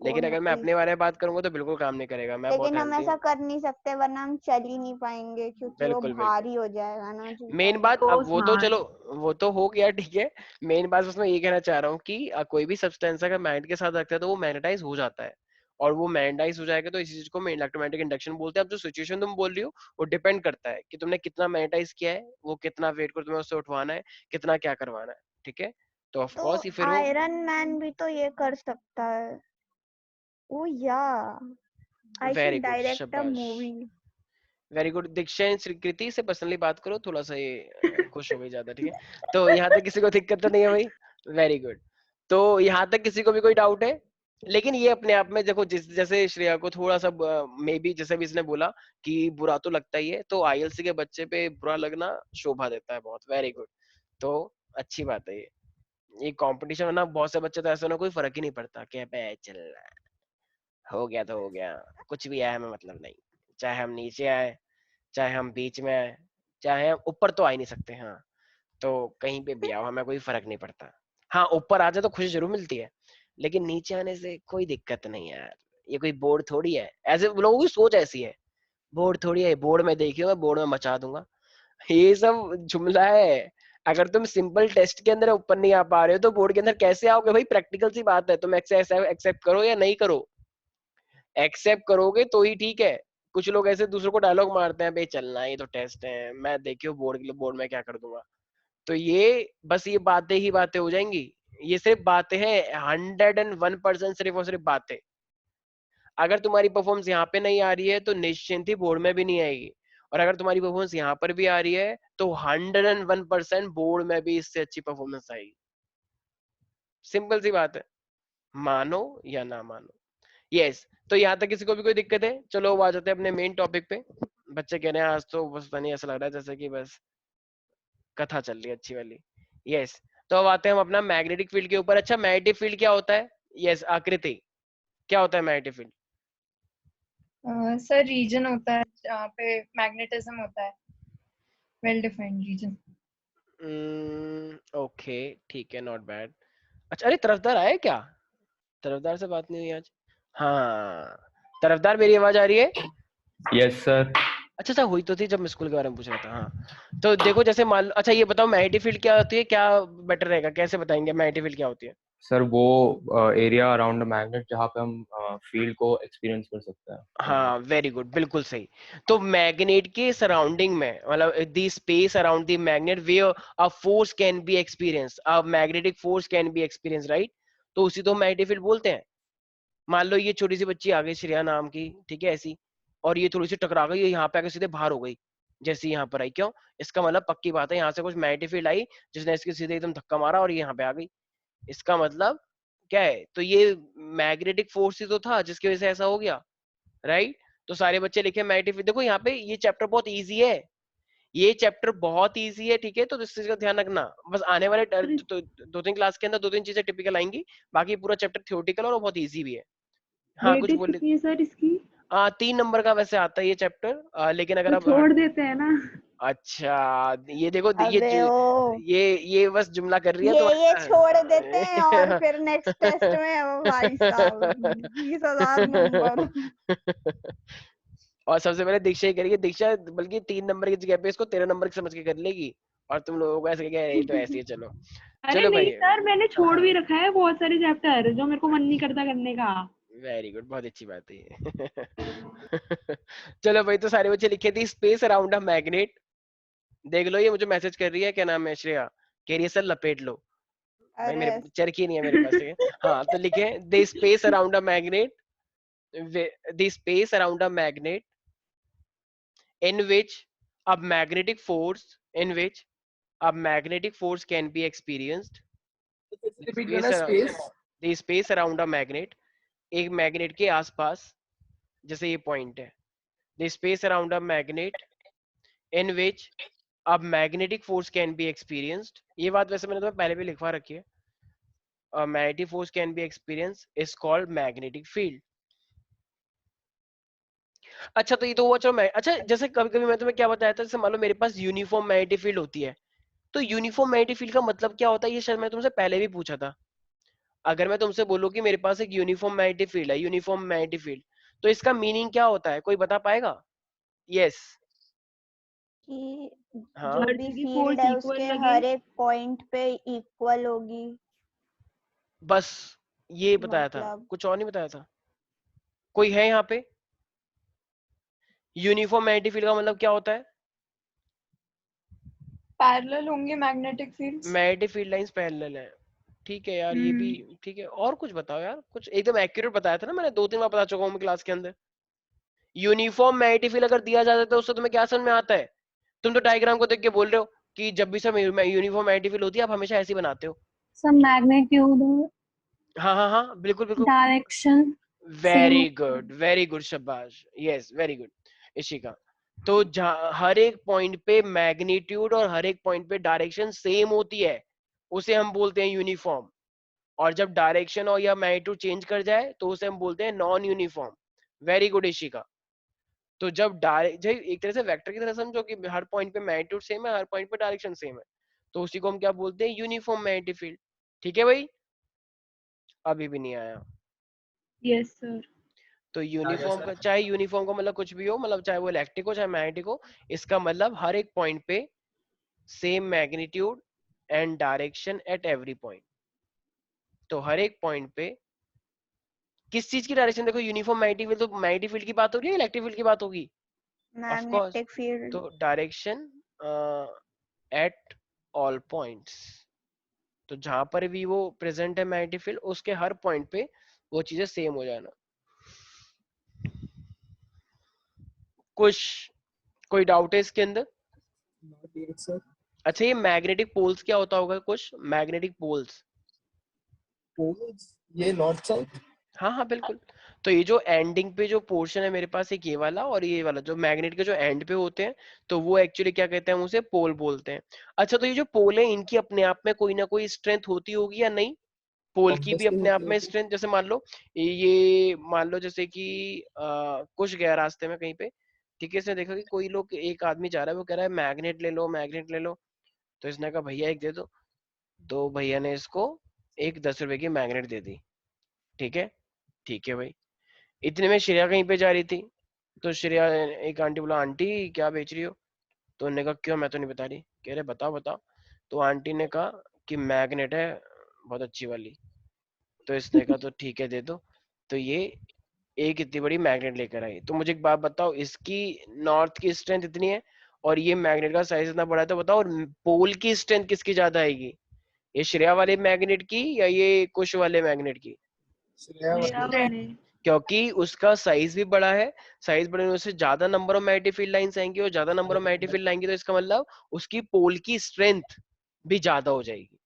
ओ लेकिन अगर मैं नहीं, अपने बारे में बात करूंगा तो बिल्कुल काम नहीं करेगा, मैं बहुत लेकिन हम हेल्दी ऐसा हूँ। कर नहीं सकते वरना हम चल ही नहीं पाएंगे क्योंकि वो बिल्कुल बिल्कुल, भारी हो जाएगा ना जूता। मेन बात तो अब वो तो चलो, स्मार्ट। वो तो हो गया ठीक है, मेन बात बस मैं ये कहना चाह रहा हूँ कि कोई भी सब्सटेंस अगर मैग्नेट के साथ रखता है तो वो मैग्नेटाइज हो जाता है, और वो मैग्नेटाइज हो जाएगा तो इसी चीज को इलेक्ट्रोमैग्नेटिक इंडक्शन बोलते हैं। अब जो सिचुएशन तुम बोल रही हो वो डिपेंड करता है कि तुमने कितना मैग्नेटाइज किया है, वो कितना वेट को तुम्हें उससे उठवाना है, कितना क्या करवाना है, ठीक है, तो ऑफ तो कोर्स फिर वो आयरन मैन भी तो ये कर सकता है। ओ या I very should good, direct a शाबाश, मूवी। Very good. दीक्षा स्वीकृति से पर्सनली बात करो थोड़ा सा, ये खुश हो गई ज्यादा, ठीक है, तो यहाँ तक किसी को दिक्कत तो नहीं है भाई, वेरी गुड। तो यहाँ तक किसी को भी कोई डाउट है? लेकिन ये अपने आप में देखो, जिस जैसे श्रेया को थोड़ा सा मे बी जैसे भी इसने बोला कि बुरा तो लगता ही है, तो आईएलसी के बच्चे पे बुरा लगना शोभा देता है बहुत, वेरी गुड, तो अच्छी बात है ये कंपटीशन है ना, बहुत से बच्चे तो ऐसे ना कोई फर्क ही नहीं पड़ता कि अबे चल हो गया तो हो गया, कुछ भी आया हमें मतलब नहीं, चाहे हम नीचे आए, चाहे हम बीच में आए, चाहे हम ऊपर तो आ ही नहीं सकते, हाँ, तो कहीं पे भी आओ हमें कोई फर्क नहीं पड़ता। हाँ ऊपर आ जाए तो खुशी जरूर मिलती है, लेकिन नीचे आने से कोई दिक्कत नहीं है यार, ये कोई बोर्ड थोड़ी है, ऐसे लोगों की सोच ऐसी है, बोर्ड थोड़ी है, बोर्ड में देखियो मैं बोर्ड में मचा दूंगा, ये सब जुमला है। अगर तुम सिंपल टेस्ट के अंदर ऊपर नहीं आ पा रहे हो तो बोर्ड के अंदर कैसे आओगे भाई, प्रैक्टिकल सी बात है, तुम एक्सेप्ट करो या नहीं करो, एक्सेप्ट करोगे तो ही ठीक है। कुछ लोग ऐसे दूसरों को डायलॉग मारते हैं, भाई चलना ये तो टेस्ट है, मैं देखियो बोर्ड के लिए, बोर्ड में क्या कर दूंगा, तो ये बस ये बातें ही बातें हो जाएंगी, ये सिर्फ बातें हैं, 101% सिर्फ और सिर्फ बातें। अगर तुम्हारी परफॉर्मेंस यहाँ पे नहीं आ रही है तो निश्चिंत ही बोर्ड में भी नहीं आएगी, और अगर तुम्हारी परफॉर्मेंस यहाँ पर भी आ रही है तो 101% बोर्ड में भी इससे अच्छी परफॉर्मेंस आएगी, सिंपल सी बात है, मानो या ना मानो। यस, तो यहाँ तक किसी को भी कोई दिक्कत है? चलो अब आ जाते हैं अपने मेन टॉपिक पे। बच्चे कह रहे हैं आज तो बस नहीं, ऐसा लग रहा है जैसे कि बस कथा चल रही है अच्छी वाली। यस, तो अब आते हैं हम अपना मैग्नेटिक फील्ड के ऊपर। अच्छा मैग्नेटिक फील्ड क्या होता है? यस आकृति, क्या होता है मैग्नेटिक फील्ड? सर रीजन होता है जहाँ पे मैग्नेटिज्म होता है, वेल डिफाइंड रीजन। ओके ठीक है, नॉट बैड। अच्छा अरे तरफदार आया क्या? तरफदार से बात नहीं हुई आज। हाँ तरफदार, मेरी आवाज आ रही है? Yes sir. अच्छा अच्छा हुई तो थी जब मैं स्कूल के बारे में पूछ रहा था। हाँ तो देखो जैसे मान अच्छा ये बताओ मैग्नेटिक फील्ड क्या होती है, क्या बेटर रहेगा, कैसे बताएंगे मैग्नेटिक फील्ड क्या होती है? सर वो एरिया अराउंड मैग्नेट जहाँ पे हम फील्ड को एक्सपीरियंस कर सकते हैं। हाँ वेरी गुड, बिल्कुल सही। तो मैग्नेट के सराउंडिंग में, मतलब the space around the magnet where a force can be experience, a magnetic force can be experience, right, तो उसी तो मैग्नेटिक फील्ड बोलते हैं। मान लो ये छोटी सी बच्ची आ गई श्रेया नाम की, ठीक है ऐसी, और ये थोड़ी सी टकरा गई, यहाँ पे आकर सीधे बाहर हो गई, जैसे यहाँ पर आई, क्यों? इसका मतलब पक्की बात है यहाँ से कुछ मैग्नेटिक फील्ड आई जिसने इसके सीधे एकदम धक्का मारा और ये यहाँ पे आ गई, इसका मतलब क्या है? तो ये मैग्नेटिक फोर्स ही तो था जिसकी वजह से ऐसा हो गया, राइट। तो सारे बच्चे लिखे मैग्नेटिक फील्ड। देखो यहाँ पे ये चैप्टर बहुत इजी है, ये चैप्टर बहुत इजी है, ठीक है, तो इस चीज का ध्यान रखना। बस आने वाले दो तीन क्लास के अंदर दो तीन चीजें टिपिकल आएंगी, बाकी पूरा चैप्टर थ्योरेटिकल और बहुत इजी भी है। हाँ कुछ वेटेज बोले? कितनी है सर इसकी? 3 नंबर का वैसे आता है ये चैप्टर, लेकिन अगर तो अब छोड़ देते हैं ना। अच्छा, ये देखो अबे ओ ये बस जुमला कर रही है ये तुम्हारा। छोड़ देते हैं और फिर नेक्स्ट टेस्ट में भाई साहब 20,000 नंबर। और सबसे पहले दीक्षा ही करेगी, दीक्षा बल्कि 3 नंबर की जगह पे इसको 13 नंबर की समझ के कर लेगी, और तुम लोगों को ऐसे कहेगा ये तो ऐसे ही है, चलो। अरे चलो नहीं भाई। सर, मैंने हाँ छोड़ हाँ, भी रखा है बहुत सारे चैप्टर जो मेरे को मन नहीं करता करने का। वेरी गुड, बहुत अच्छी बात है ये। चलो भाई, तो सारे बच्चे लिखे थी स्पेस अराउंड अ मैग्नेट। देख लो, ये मुझे मैसेज कर रही है, क्या नाम है, श्रेया, कह रही है सर लपेट लो। भाई अरे मेरे चरखी नहीं है मेरे पास, ठीक है। हाँ, तो लिखे the space around a magnet, the space around a magnet in which a magnetic force in which a magnetic force can be experienced. The repeat space करना, around space. the space around a magnet, एक मैग्नेट के आसपास, जैसे ये पॉइंट है, the space around a magnet in which a magnetic force can be experienced, ये बात वैसे मैंने तुम्हें पहले भी लिखवा रखी है, a magnetic force can be experienced is called magnetic field. अच्छा, तो ये तो हुआ, चलो मैं, अच्छा जैसे कभी कभी मैं तुम्हें क्या बताया था, जैसे मान लो मेरे पास यूनिफॉर्म मैग्नेटिक फील्ड होती है, तो यूनिफॉर्म मैग्नेटिक फील्ड का मतलब क्या होता है, ये शायद मैं तुमसे पहले भी पूछा था। अगर मैं तुमसे बोलूं कि मेरे पास एक यूनिफॉर्म मैग्नेटिक फील्ड है, यूनिफॉर्म मैग्नेटिक फील्ड, तो इसका मीनिंग क्या होता है, कोई बता पाएगा? यस। कि हाँ, जो हर भी जगह फील्ड फोर्स है इक्वल उसके लगे। हर एक पॉइंट पे इक्वल होगी। बस ये बताया था, मतलब कुछ और नहीं बताया था। कोई है यहाँ पे? यूनिफॉर्म मैग्नेटिक फील्ड का मतलब क्या होता है? पैरेलल होंगे magnetic fields. Magnetic field lines parallel है, ठीक है यार, ये भी हम्म। ठीक है। और कुछ बताओ यार, कुछ एकदम एक्यूरेट बताया था ना मैंने, 2-3 बार बता चुका हूँ क्लास के अंदर। यूनिफॉर्म मैग्नेटिक फील्ड अगर दिया जाता है तो उससे तुम्हें क्या समझ में आता है? तुम तो डायग्राम को देख के बोल रहे हो कि जब भी सब यूनिफॉर्म मैग्नेटिक फील्ड होती है आप हमेशा ऐसे ही बनाते हो। सब मैग्नीट्यूड हाँ हाँ हाँ, बिल्कुल बिल्कुल, डायरेक्शन सेम। वेरी गुड, शाबाश, यस, वेरी गुड इशिका। तो जहाँ हर एक पॉइंट पे मैग्नीट्यूड और हर एक पॉइंट पे डायरेक्शन सेम होती है, उसे हम बोलते हैं यूनिफॉर्म। और जब डायरेक्शन और या मैग्नीट्यूड चेंज कर जाए तो उसे हम बोलते हैं non uniform. Very good Ishika. तो जब डायरेक्ट एक तरह से वेक्टर की तरह समझो कि हर पॉइंट पे मैग्नीट्यूड सेम है, हर पॉइंट पे डायरेक्शन सेम है, तो उसी को हम क्या बोलते हैं, यूनिफॉर्म मैग्नेटिक फील्ड। ठीक है भाई, अभी भी नहीं आया। Yes sir. तो आ गया यूनिफॉर्म सर। का, चाहे यूनिफॉर्म का मतलब कुछ भी हो, मतलब चाहे वो इलेक्ट्रिक हो चाहे मैग्नेटिक हो, इसका मतलब हर एक पॉइंट पे same magnitude and direction at every point. तो हर एक पॉइंट पे किस चीज की डायरेक्शन, देखो यूनिफॉर्म मैग्नेटिक फील्ड, तो मैग्नेटिक फील्ड की बात होगी या इलेक्ट्रिक फील्ड की बात होगी? Of course. Magnetic field. तो डायरेक्शन एट ऑल पॉइंट्स, तो जहां पर भी वो प्रेजेंट है मैग्नेटिक फील्ड, उसके हर पॉइंट पे वो चीजें सेम हो जाना। कुछ कोई डाउट है इसके अंदर? Not yet sir. अच्छा, ये मैग्नेटिक पोल्स क्या होता होगा, कुछ मैग्नेटिक पोल्स? पोल्स, ये नॉर्थ साउथ। हाँ हाँ बिल्कुल। तो ये जो एंडिंग पे जो पोर्शन है मेरे पास, एक ये वाला और ये वाला, जो मैग्नेट के जो एंड पे होते हैं, तो वो एक्चुअली क्या कहते हैं, हम उसे पोल बोलते हैं। अच्छा, तो ये जो पोल है इनकी अपने आप में कोई ना कोई स्ट्रेंथ होती होगी या नहीं? पोल की भी ऑब्वियसली अपने आप होती में होगी। स्ट्रेंथ, जैसे मान लो ये मान लो जैसे कि कुछ गया रास्ते में कहीं पे, ठीक है, इसने देखा कि कोई लोग, एक आदमी जा रहा है, वो कह रहा है मैग्नेट ले लो, मैग्नेट ले लो। तो इसने कहा भैया एक दे दो, तो भैया ने इसको एक 10 रुपए की मैग्नेट दे दी। ठीक है, ठीक है भाई। इतने में श्रेया कहीं पे जा रही थी, तो श्रेया, एक आंटी बोला आंटी क्या बेच रही हो? तो उन्होंने कहा क्यों, मैं तो नहीं बता रही। कह रहे बताओ बताओ। तो आंटी ने कहा कि मैग्नेट है, बहुत अच्छी वाली। तो इसने कहा तो ठीक है दे दो। तो ये एक इतनी बड़ी मैग्नेट लेकर आई। तो मुझे एक बात बताओ, इसकी नॉर्थ की स्ट्रेंथ इतनी है और ये मैग्नेट का साइज इतना बड़ा है, तो बताओ पोल की स्ट्रेंथ किसकी ज्यादा आएगी, ये श्रेया वाले मैग्नेट की या ये कुश वाले मैग्नेट की? श्रेया श्रेया वाली। वाले। क्योंकि उसका साइज भी बड़ा है, साइज बड़े होने से ज्यादा number of magnetic field lines आएंगी, और ज्यादा नंबर ऑफ मैग्नेटिक फील्ड आएंगी तो इसका मतलब उसकी पोल की स्ट्रेंथ भी ज्यादा हो जाएगी।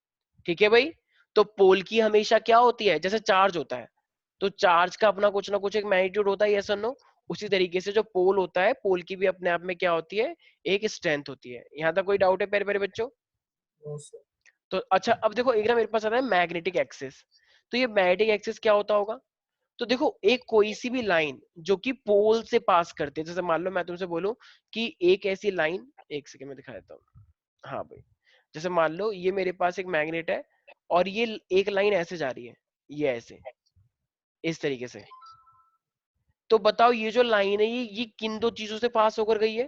ठीक है भाई। तो पोल की हमेशा क्या होती है, जैसे चार्ज होता है, तो चार्ज का अपना कुछ ना कुछ एक मैग्नीट्यूड होता है, यस और नो। उसी तरीके से जो पोल होता है, पोल की भी अपने आप में क्या होती है, एक स्ट्रेंथ होती है। यहाँ तक कोई डाउट है प्यारे प्यारे बच्चों? No, sir। तो अच्छा, अब देखो एक ना मेरे पास आता है मैग्नेटिक एक्सिस। तो ये मैग्नेटिक एक्सिस क्या होता होगा? तो देखो, एक कोई सी भी लाइन जो कि पोल से पास करते है, जैसे मान लो मैं तुमसे बोलूं कि एक ऐसी लाइन एक सेकंड में दिखा देता हूँ। हाँ भाई, जैसे मान लो ये मेरे पास एक मैग्नेट है और ये एक लाइन ऐसे जा रही है, ये ऐसे इस तरीके से। तो बताओ ये जो लाइन है ये किन दो चीजों से पास होकर गई है?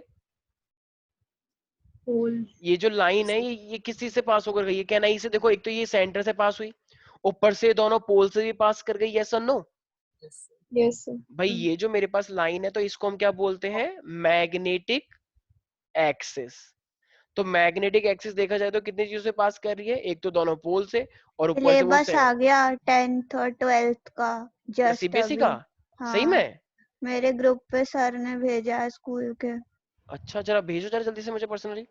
पोल। ये जो लाइन है ये किस चीज से पास होकर गई है? कहना इसे देखो, एक तो ये सेंटर से पास हुई, ऊपर से दोनों पोल से भी पास कर गई, यस और नो? Yes sir. भाई ये जो मेरे पास लाइन है तो इसको हम क्या बोलते हैं? Magnetic axis. तो मैग्नेटिक एक्सिस देखा जाए तो कितनी चीजों से पास कर रही है? एक तो दोनों पोल से और ऊपर से वो सिलेबस आ गया 10th और 12th का जस्ट सीबीएसई अभी। का? सही हाँ, में? मेरे ग्रुप पे सर ने भेजा है स्कूल के। अच्छा जरा भेजो जरा जल्दी से मुझे पर्सनली।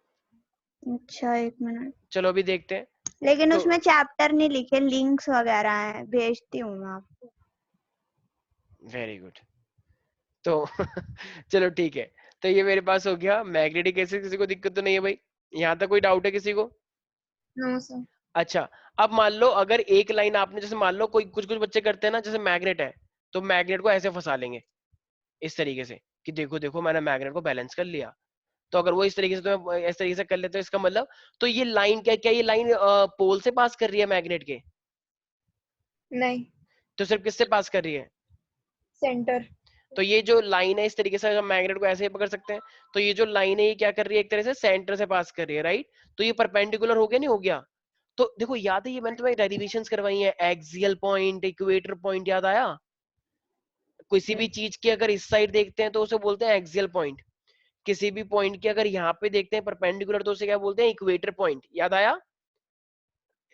अच्छा, 1 मिनट। चलो अभी देखते हैं। लेकिन तो उसमें चैप्टर नहीं लिखे, लिंक्स वगैरह हैं, भेजती हूँ मैं आपको। Very good. तो चलो ठीक है। तो ये मेरे पास हो गया मैग्नेटिक एक्सिस। किसी को दिक्कत तो नहीं है भाई? यहाँ तक कोई डाउट है किसी को? No sir. अच्छा, अब मान लो अगर एक लाइन आपने, जैसे मान लो कोई कुछ कुछ बच्चे करते हैं ना, जैसे मैग्नेट है तो मैग्नेट को ऐसे फंसा लेंगे इस तरीके से कि देखो देखो मैंने मैग्नेट को बैलेंस कर लिया। तो अगर वो इस तरीके से तो इस तरीके से कर लेते हो, इसका मतलब तो ये लाइन क्या क्या ये लाइन पोल से पास कर रही है मैग्नेट के? नहीं, तो सिर्फ किससे पास कर रही है? सेंटर। तो ये जो लाइन है इस तरीके से हम मैग्नेट को ऐसे ही पकड़ सकते हैं। तो ये जो लाइन है ये क्या कर रही है? एक तरह से सेंटर से पास कर रही है, राइट? तो ये परपेंडिकुलर हो गया, नहीं हो गया? तो देखो याद है, ये मैंने तुम्हें डेरिवेशंस करवाई है, एक्सियल पॉइंट, इक्वेटर पॉइंट, याद आया? किसी भी चीज की अगर इस साइड देखते हैं तो उसे बोलते हैं एक्सियल पॉइंट। किसी भी पॉइंट की अगर यहाँ पे देखते हैं परपेंडिकुलर तो उसे क्या बोलते हैं? Equator point. याद आया?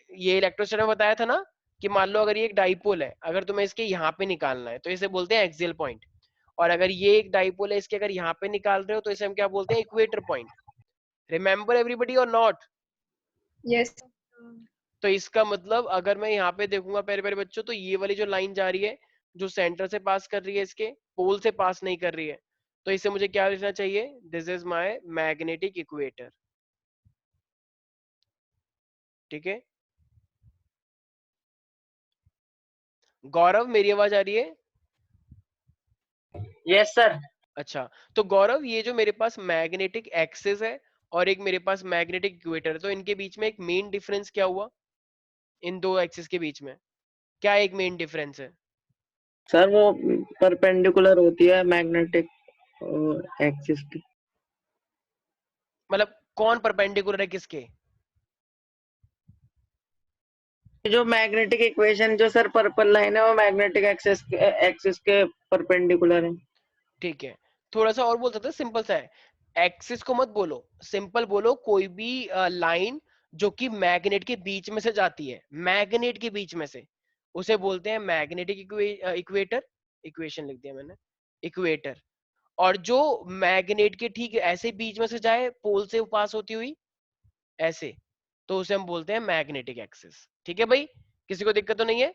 ये इलेक्ट्रोस्टैटिक में बताया था ना कि मान लो अगर ये एक डाइपोल है, अगर तुम्हें इसके यहाँ पे निकालना है तो इसे बोलते हैं एक्सियल पॉइंट। और अगर ये एक डाइपोल है, इसके अगर यहाँ पे निकाल रहे हो तो इसे हम क्या बोलते हैं? Equator point. रिमेंबर एवरीबडी और नॉट? यस। तो इसका मतलब अगर मैं यहाँ पे देखूंगा प्यारे प्यारे बच्चों, तो ये वाली जो लाइन जा रही है जो सेंटर से पास कर रही है, इसके पोल से पास नहीं कर रही है, तो इसे मुझे क्या लिखना चाहिए? This is my magnetic equator. ठीक है गौरव, मेरी आवाज आ रही है? Yes sir. अच्छा, तो गौरव ये जो मेरे पास मैग्नेटिक एक्सिस है और एक मेरे पास मैग्नेटिक इक्वेटर है, तो इनके बीच में एक मेन डिफरेंस क्या हुआ? इन दो एक्सिस के बीच में क्या एक मेन डिफरेंस है? सर वो परपेंडिकुलर होती है मैग्नेटिक एक्सिस की। मतलब कौन परपेंडिकुलर है किसके? जो मैग्नेटिक इक्वेशन जो सर पर्पल लाइन है वो मैग्नेटिक एक्सिस के परपेंडिकुलर है। ठीक है, थोड़ा सा और बोल सकते हैं, सिंपल सा है। एक्सिस को मत बोलो, सिंपल बोलो कोई भी लाइन जो कि मैग्नेट के बीच में से जाती है, मैग्नेट के बीच में से, उसे बोलते हैं मैग्नेटिक इक्वेटर। इक्वेशन लिख दिया मैंने, इक्वेटर। और जो मैग्नेट के ठीक ऐसे बीच में से जाए, पोल से पास होती हुई ऐसे, तो उसे हम बोलते हैं मैग्नेटिक एक्सिस। ठीक है भाई, किसी को दिक्कत तो नहीं है?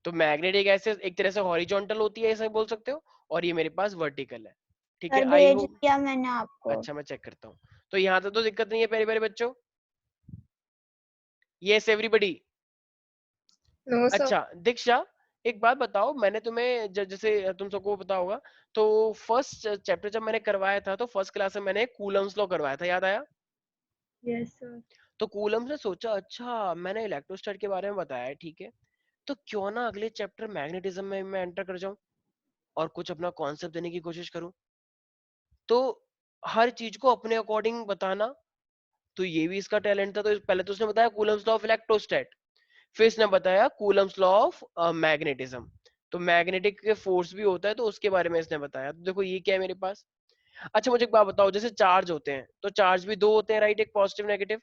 तो मैग्नेटिक एक्सिस एक तरह से हॉरिजॉन्टल होती है, ऐसा बोल सकते हो, और ये मेरे पास वर्टिकल है। ठीक है, सर आई भेज होप। दिया मैंने आपको। अच्छा मैं चेक करता हूँ। तो यहाँ तक तो दिक्कत नहीं है प्यारे प्यारे बच्चों? Yes everybody? No sir. अच्छा दीक्षा, एक बात बताओ, मैंने तुम्हें जैसे तुम सबको पता होगा, तो फर्स्ट चैप्टर जब मैंने करवाया था तो फर्स्ट क्लास में मैंने कूलम्स लॉ करवाया था, याद आया? Yes sir. तो कूलम्स ने सोचा अच्छा मैंने इलेक्ट्रोस्टैट के बारे में बताया है, ठीक है, तो क्यों ना अगले चैप्टर मैग्नेटिज्म में मैं एंटर कर जाऊं और कुछ अपना कॉन्सेप्ट देने की कोशिश करूं। तो हर चीज को अपने अकॉर्डिंग बताना, तो ये भी इसका टैलेंट था। तो पहले तो उसने बताया कूलम्स लॉ ऑफ इलेक्ट्रोस्टैट, फिर इसने बताया कूलम्स लॉ ऑफ मैग्नेटिज्म। तो मैग्नेटिक के फोर्स भी होता है तो उसके बारे में इसने बताया। तो देखो ये क्या है मेरे पास। अच्छा मुझे एक बात बताओ, जैसे चार्ज होते हैं तो चार्ज भी दो होते हैं, राइट? एक पॉजिटिव नेगेटिव,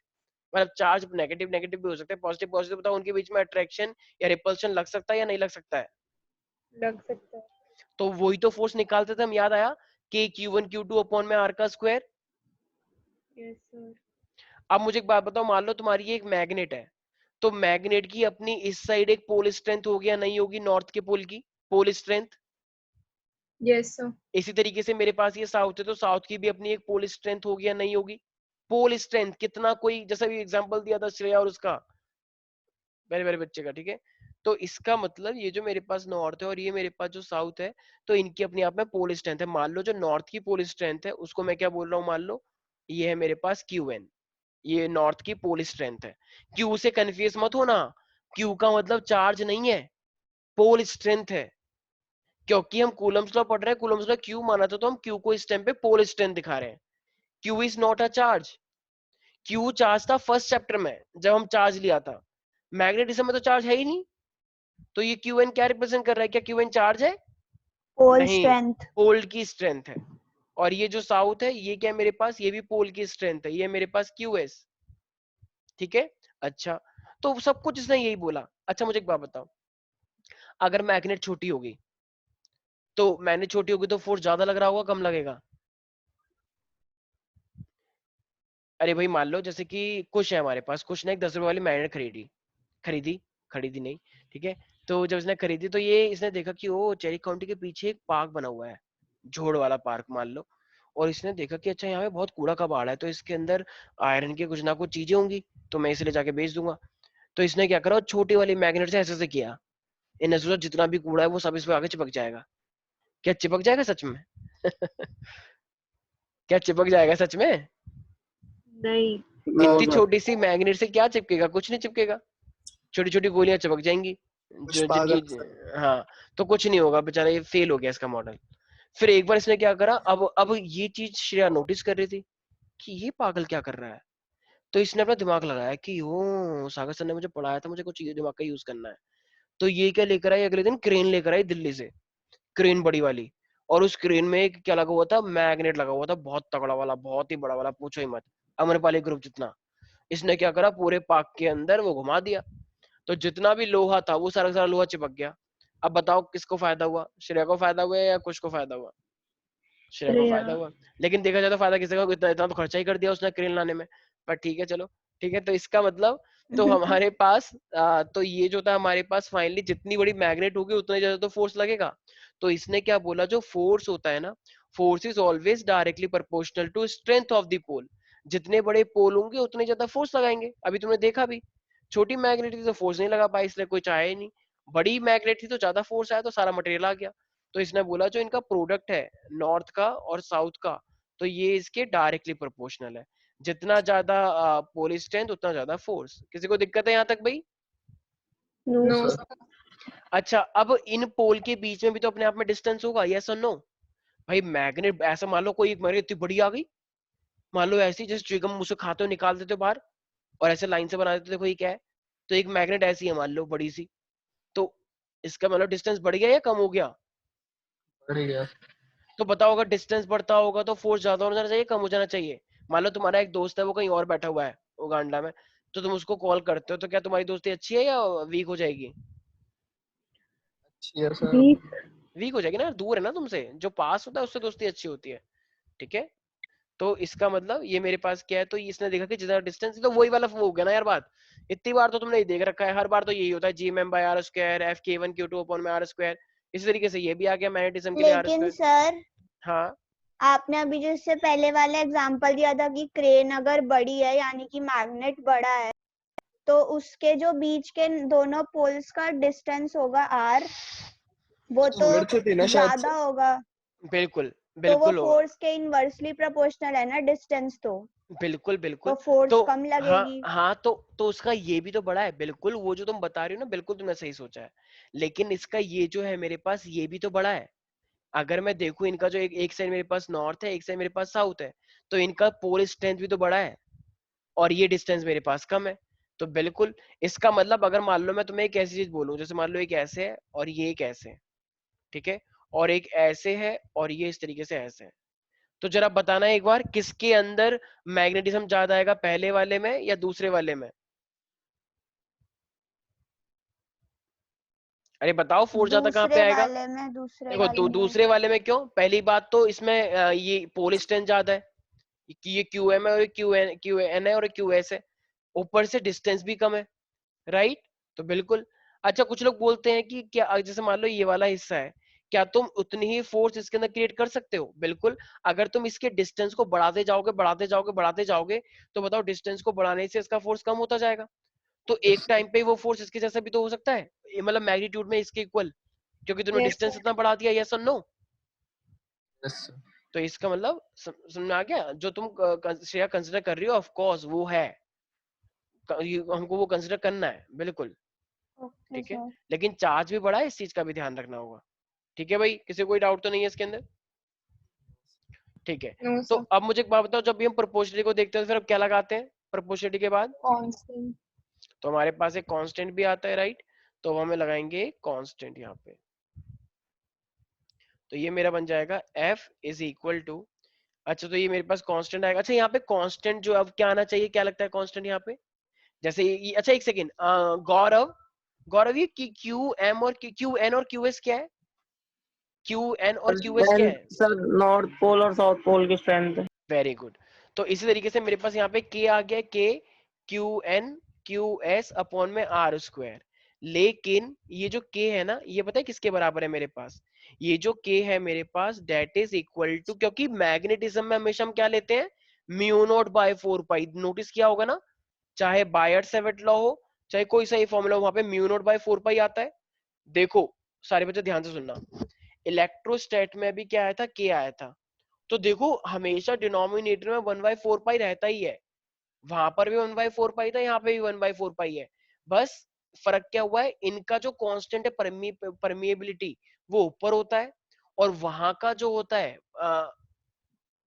मतलब चार्ज नेगेटिव नेगेटिव भी हो सकते हैं, पॉजिटिव पॉजिटिव। बताओ उनके बीच में अट्रैक्शन या रिपल्शन लग सकता है या नहीं लग सकता है? लग सकता है। तो वही तो फोर्स निकालते थे हम, याद आया? के Q1 Q2 अपॉन में आर का स्क्वायर। Yes sir. अब मुझे एक बात बताओ, मान लो तुम्हारी ये एक मैग्नेट है, तो मैग्नेट की अपनी इस साइड एक पोल स्ट्रेंथ होगी या नहीं होगी? नॉर्थ के पोल की पोल स्ट्रेंथ। Yes sir. इसी तरीके से मेरे पास ये साउथ है तो साउथ की भी अपनी एक पोल स्ट्रेंथ होगी या नहीं होगी? पोल स्ट्रेंथ कितना, कोई जैसा भी एग्जांपल दिया था श्रेया और उसका, मेरे मेरे बच्चे का, ठीक है? तो इसका मतलब ये जो मेरे पास नॉर्थ है और ये मेरे पास जो साउथ है, तो इनकी अपने आप में पोल स्ट्रेंथ है। मान लो जो नॉर्थ की पोल स्ट्रेंथ है उसको मैं क्या बोल रहा हूँ, मान लो ये है मेरे पास QN, ये नॉर्थ की पोल स्ट्रेंथ है। क्यू से कंफ्यूज मत होना, क्यू का मतलब चार्ज नहीं है, पोल स्ट्रेंथ है। क्योंकि हम कूलम्स लॉ पढ़ रहे हैं, कूलम्स लॉ क्यू माना था, तो हम क्यू को इस टाइम पे पोल स्ट्रेंथ दिखा रहे हैं। Q is not a charge. Q charge था फर्स्ट चैप्टर में जब हम चार्ज लिया था, मैग्नेटिज्म में तो चार्ज है ही नहीं। तो ये QN क्या रिप्रेजेंट कर रहा है? क्या QN चार्ज है? पोल नहीं, स्ट्रेंथ। पोल की स्ट्रेंथ है। और ये जो साउथ है ये क्या है मेरे पास? ये भी पोल की स्ट्रेंथ है, ये मेरे पास QS। ठीक है। अच्छा, तो सब कुछ इसने यही बोला। अच्छा मुझे एक बात बताओ, अगर मैग्नेट छोटी होगी तो मैग्नेट छोटी होगी तो फोर्स ज्यादा लग रहा होगा कम लगेगा? अरे भाई मान लो जैसे कि कुछ है हमारे पास, कुछ ने एक 10 रुपए वाली मैग्नेट खरीदी, खरीदी खरीदी नहीं, ठीक है। तो जब इसने खरीदी तो ये इसने देखा कि ओ चेरी काउंटी के पीछे एक पार्क बना हुआ है, झोड़ वाला पार्क मान लो। और इसने देखा कि अच्छा यहाँ पे बहुत कूड़ा कबाड़ है, तो इसके अंदर आयरन की कुछ ना कुछ चीजें होंगी, तो मैं इसे ले जाके बेच दूंगा। तो इसने क्या करा, छोटी वाली मैग्नेट से ऐसे ऐसे किया, इन्हें सोचा जितना भी कूड़ा है वो सब इस पे आके चिपक जाएगा। क्या चिपक जाएगा सच में? क्या चिपक जाएगा सच में? नहीं। इतनी छोटी सी मैग्नेट से क्या चिपकेगा? कुछ नहीं चिपकेगा, छोटी छोटी गोलियां चिपक जाएंगी कुछ जो पागल जिनकी। हाँ, तो कुछ नहीं होगा बेचारा, ये फेल हो गया इसका मॉडल। फिर एक बार इसने क्या करा, अब ये चीज श्रेया नोटिस कर रही थी कि ये पागल क्या कर रहा है। तो इसने अपना दिमाग लगाया कि ओ सागर सर ने मुझे पढ़ाया था, मुझे कुछ ये दिमाग का यूज करना है। तो ये क्या लेकर आई, अगले दिन क्रेन लेकर आई दिल्ली से, क्रेन बड़ी वाली। और उस क्रेन में एक क्या लगा हुआ था, मैग्नेट लगा हुआ था, बहुत तगड़ा वाला, बहुत ही बड़ा वाला, पूछो ही मत, अमरपाली ग्रुप जितना। इसने क्या करा, पूरे पार्क के अंदर वो घुमा दिया, तो जितना भी लोहा था वो सारा का सारा लोहा चिपक गया। अब बताओ किसको फायदा हुआ, श्रेया को फायदा हुआ या कुछ को फायदा हुआ? श्रेया को श्रेया। फायदा हुआ। लेकिन देखा जाए तो फायदा किसका, इतना इतना तो खर्चा ही कर दिया उसने क्रेन लाने में। पर ठीक है चलो, ठीक है। तो इसका मतलब तो हमारे पास तो ये जो था हमारे पास फाइनली जितनी बड़ी मैग्नेट होगी उतना ज्यादा तो फोर्स लगेगा। तो इसने क्या बोला, जो फोर्स होता है ना, force is always directly proportional to strength of the pole. जितने बड़े पोल होंगे उतने ज्यादा फोर्स लगाएंगे। अभी तुमने देखा भी, छोटी मैग्नेट थी तो फोर्स नहीं लगा पाई, इसलिए कोई चाहे ही नहीं। बड़ी मैग्नेट थी तो ज्यादा फोर्स आया तो सारा मटेरियल आ गया। तो इसने बोला जो इनका प्रोडक्ट है नॉर्थ का और साउथ का, तो ये इसके डायरेक्टली प्रोपोर्शनल है। जितना ज्यादा पोल स्ट्रेंथ उतना ज्यादा फोर्स। किसी को दिक्कत है यहाँ तक भाई? No no sir. सर। अच्छा, अब इन पोल के बीच में भी तो अपने आप में डिस्टेंस होगा, यस और नो? भाई मैग्नेट ऐसा मान लो कोई एक मैग्नेट इतनी बड़ी आ गई, मान लो ऐसी जैसे च्युइंगम मुझसे खाते हो निकाल देते हो बाहर, और ऐसे लाइन से बना देते हो, देखो ये क्या है। तो एक मैग्नेट ऐसी है मान लो बड़ी सी, तो इसका मतलब डिस्टेंस बढ़ गया या कम हो गया? बढ़ गया। तो बताओ अगर डिस्टेंस बढ़ता होगा तो फोर्स ज्यादा होना चाहिए कम हो जाना चाहिए? मान लो तुम्हारा एक दोस्त है वो कहीं और बैठा हुआ है उगांडा में, तो तुम उसको कॉल करते हो, तो क्या तुम्हारी दोस्ती अच्छी है या वीक हो जाएगी? अच्छी है सर। वीक। वीक हो जाएगी ना, दूर है ना तुमसे। जो पास होता है उससे दोस्ती अच्छी होती है, ठीक है। तो इसका मतलब ये मेरे पास क्या है, तो इसने देखा कि जितना डिस्टेंस, तो वही वाला वो हो गया ना यार बात। इतनी बार तो तुमने ये देख रखा है, हर बार तो यही होता है, Gm/r², Fk1q2/r²। इसी तरीके से ये भी आ गया मैग्नेटिज्म के लिए लेकिन r²। सर हाँ, आपने अभी जो इससे पहले वाला एग्जांपल दिया था कि क्रेन अगर बड़ी है यानी कि मैग्नेट बड़ा है, तो उसके जो बीच के दोनों पोल्स का डिस्टेंस होगा r, वो तो मिर्च थी ना शायद से। ज्यादा होगा। बिल्कुल तो वो बिल्कुल होगा, फोर्स के इनवर्सली प्रोपोर्शनल है ना डिस्टेंस, तो बिल्कुल तो बिल्कुल। फोर्स तो कम हाँ लगेगी। हाँ, तो उसका ये भी तो बड़ा है, बिल्कुल वो जो तुम बता रही हो ना, बिल्कुल तुमने सही सोचा है। लेकिन इसका ये जो है मेरे पास, ये भी तो बड़ा है। अगर मैं देखूं इनका जो एक साइड मेरे पास नॉर्थ है, एक साइड मेरे पास साउथ है, तो इनका पोल स्ट्रेंथ भी तो बड़ा है, और ये डिस्टेंस मेरे पास कम है। तो बिल्कुल इसका मतलब, अगर मान लो मैं तुम्हें एक ऐसी चीज बोलूं, जैसे मान लो एक ऐसे है और ये एक ऐसे है, ठीक है, और एक ऐसे है और ये इस तरीके से ऐसे है, तो जरा बताना एक बार किसके अंदर मैग्नेटिज्म ज्यादा आएगा, पहले वाले में या दूसरे वाले में? अरे बताओ फोर्स ज्यादा कहाँ पे दूसरे आएगा? वाले में, दूसरे देखो वाले में। दूसरे वाले में क्यों? पहली बात तो इसमें ये पोल स्ट्रेंथ ज्यादा है, कि ये QM है और QN है और QS है, ऊपर से डिस्टेंस भी कम है, राइट? तो बिल्कुल। अच्छा कुछ लोग बोलते हैं कि क्या, जैसे मान लो ये वाला हिस्सा है, क्या तुम उतनी ही फोर्स इसके अंदर क्रिएट कर सकते हो? बिल्कुल। अगर तुम इसके डिस्टेंस को बढ़ाते जाओगे बढ़ाते जाओगे बढ़ाते जाओगे, तो बताओ डिस्टेंस को बढ़ाने से इसका फोर्स कम होता जाएगा। तो एक टाइम पे वो फोर्स इसके जैसा भी तो हो सकता है, मतलब मैग्नीट्यूड में इसके इक्वल, क्योंकि तुमने यस डिस्टेंस सर। इतना बढ़ा दिया, यस और नो? Yes sir. तो इसका मतलब समझ में आ गया, जो तुम श्रेया कंसिडर कर रही हो ऑफ कोर्स वो है, हमको वो कंसिडर करना है बिल्कुल, ओके ठीक है। सर। लेकिन चार्ज भी बड़ा है, इस चीज का भी ध्यान रखना होगा, ठीक है भाई, किसी को कोई डाउट तो नहीं है इसके अंदर, ठीक है। नो तो सर। अब मुझे एक बात बताओ, जब भी हम प्रोपोर्शनलिटी को देखते हैं तो फिर अब क्या लगाते हैं प्रोपोर्शनलिटी के बाद? कांस्टेंट। तो हमारे पास एक कांस्टेंट भी आता है, राइट, तो हम लगाएंगे कांस्टेंट यहाँ पे, तो ये मेरा बन जाएगा f इज इक्वल टू, अच्छा तो ये मेरे पास कांस्टेंट आएगा। अच्छा यहाँ पे कांस्टेंट जो अब क्या आना चाहिए, क्या लगता है कांस्टेंट यहाँ पे, जैसे अच्छा एक सेकेंड, गौरव, गौरव ये क्यू एम और क्यू एन और क्यू एस क्या है, क्यू एन और क्यू एस क्या स्ट्रेंथ है? सर, नॉर्थ पोल और साउथ पोल की स्ट्रेंथ। Very good. तो इसी तरीके से मेरे पास यहाँ पे k आ गया, k Q N Q S upon में आर स्क्वायर, लेकिन ये जो k है ना, ये पता है किसके बराबर है मेरे पास, ये जो k है मेरे पास डेट इज इक्वल टू, क्योंकि मैग्नेटिज्म में हमेशा हम क्या लेते हैं, mu naught by 4 pi, notice किया होगा ना, चाहे बायर्ट-सैविट लॉ हो, चाहे कोई सा ही फॉर्मूला हो, वहां पे म्यू नॉट बाय 4 पाई आता है। देखो सारे बच्चे ध्यान से सुनना, इलेक्ट्रोस्टैट में भी क्या आया था, k आया था, तो देखो हमेशा डिनोमिनेटर में 1/4 पाई रहता ही है, वहां पर भी 1/4 पाई था, यहाँ पे भी 1/4 पाई है, बस फर्क क्या हुआ है, इनका जो कांस्टेंट है परमिएबिलिटी वो ऊपर होता है, और वहां का जो होता है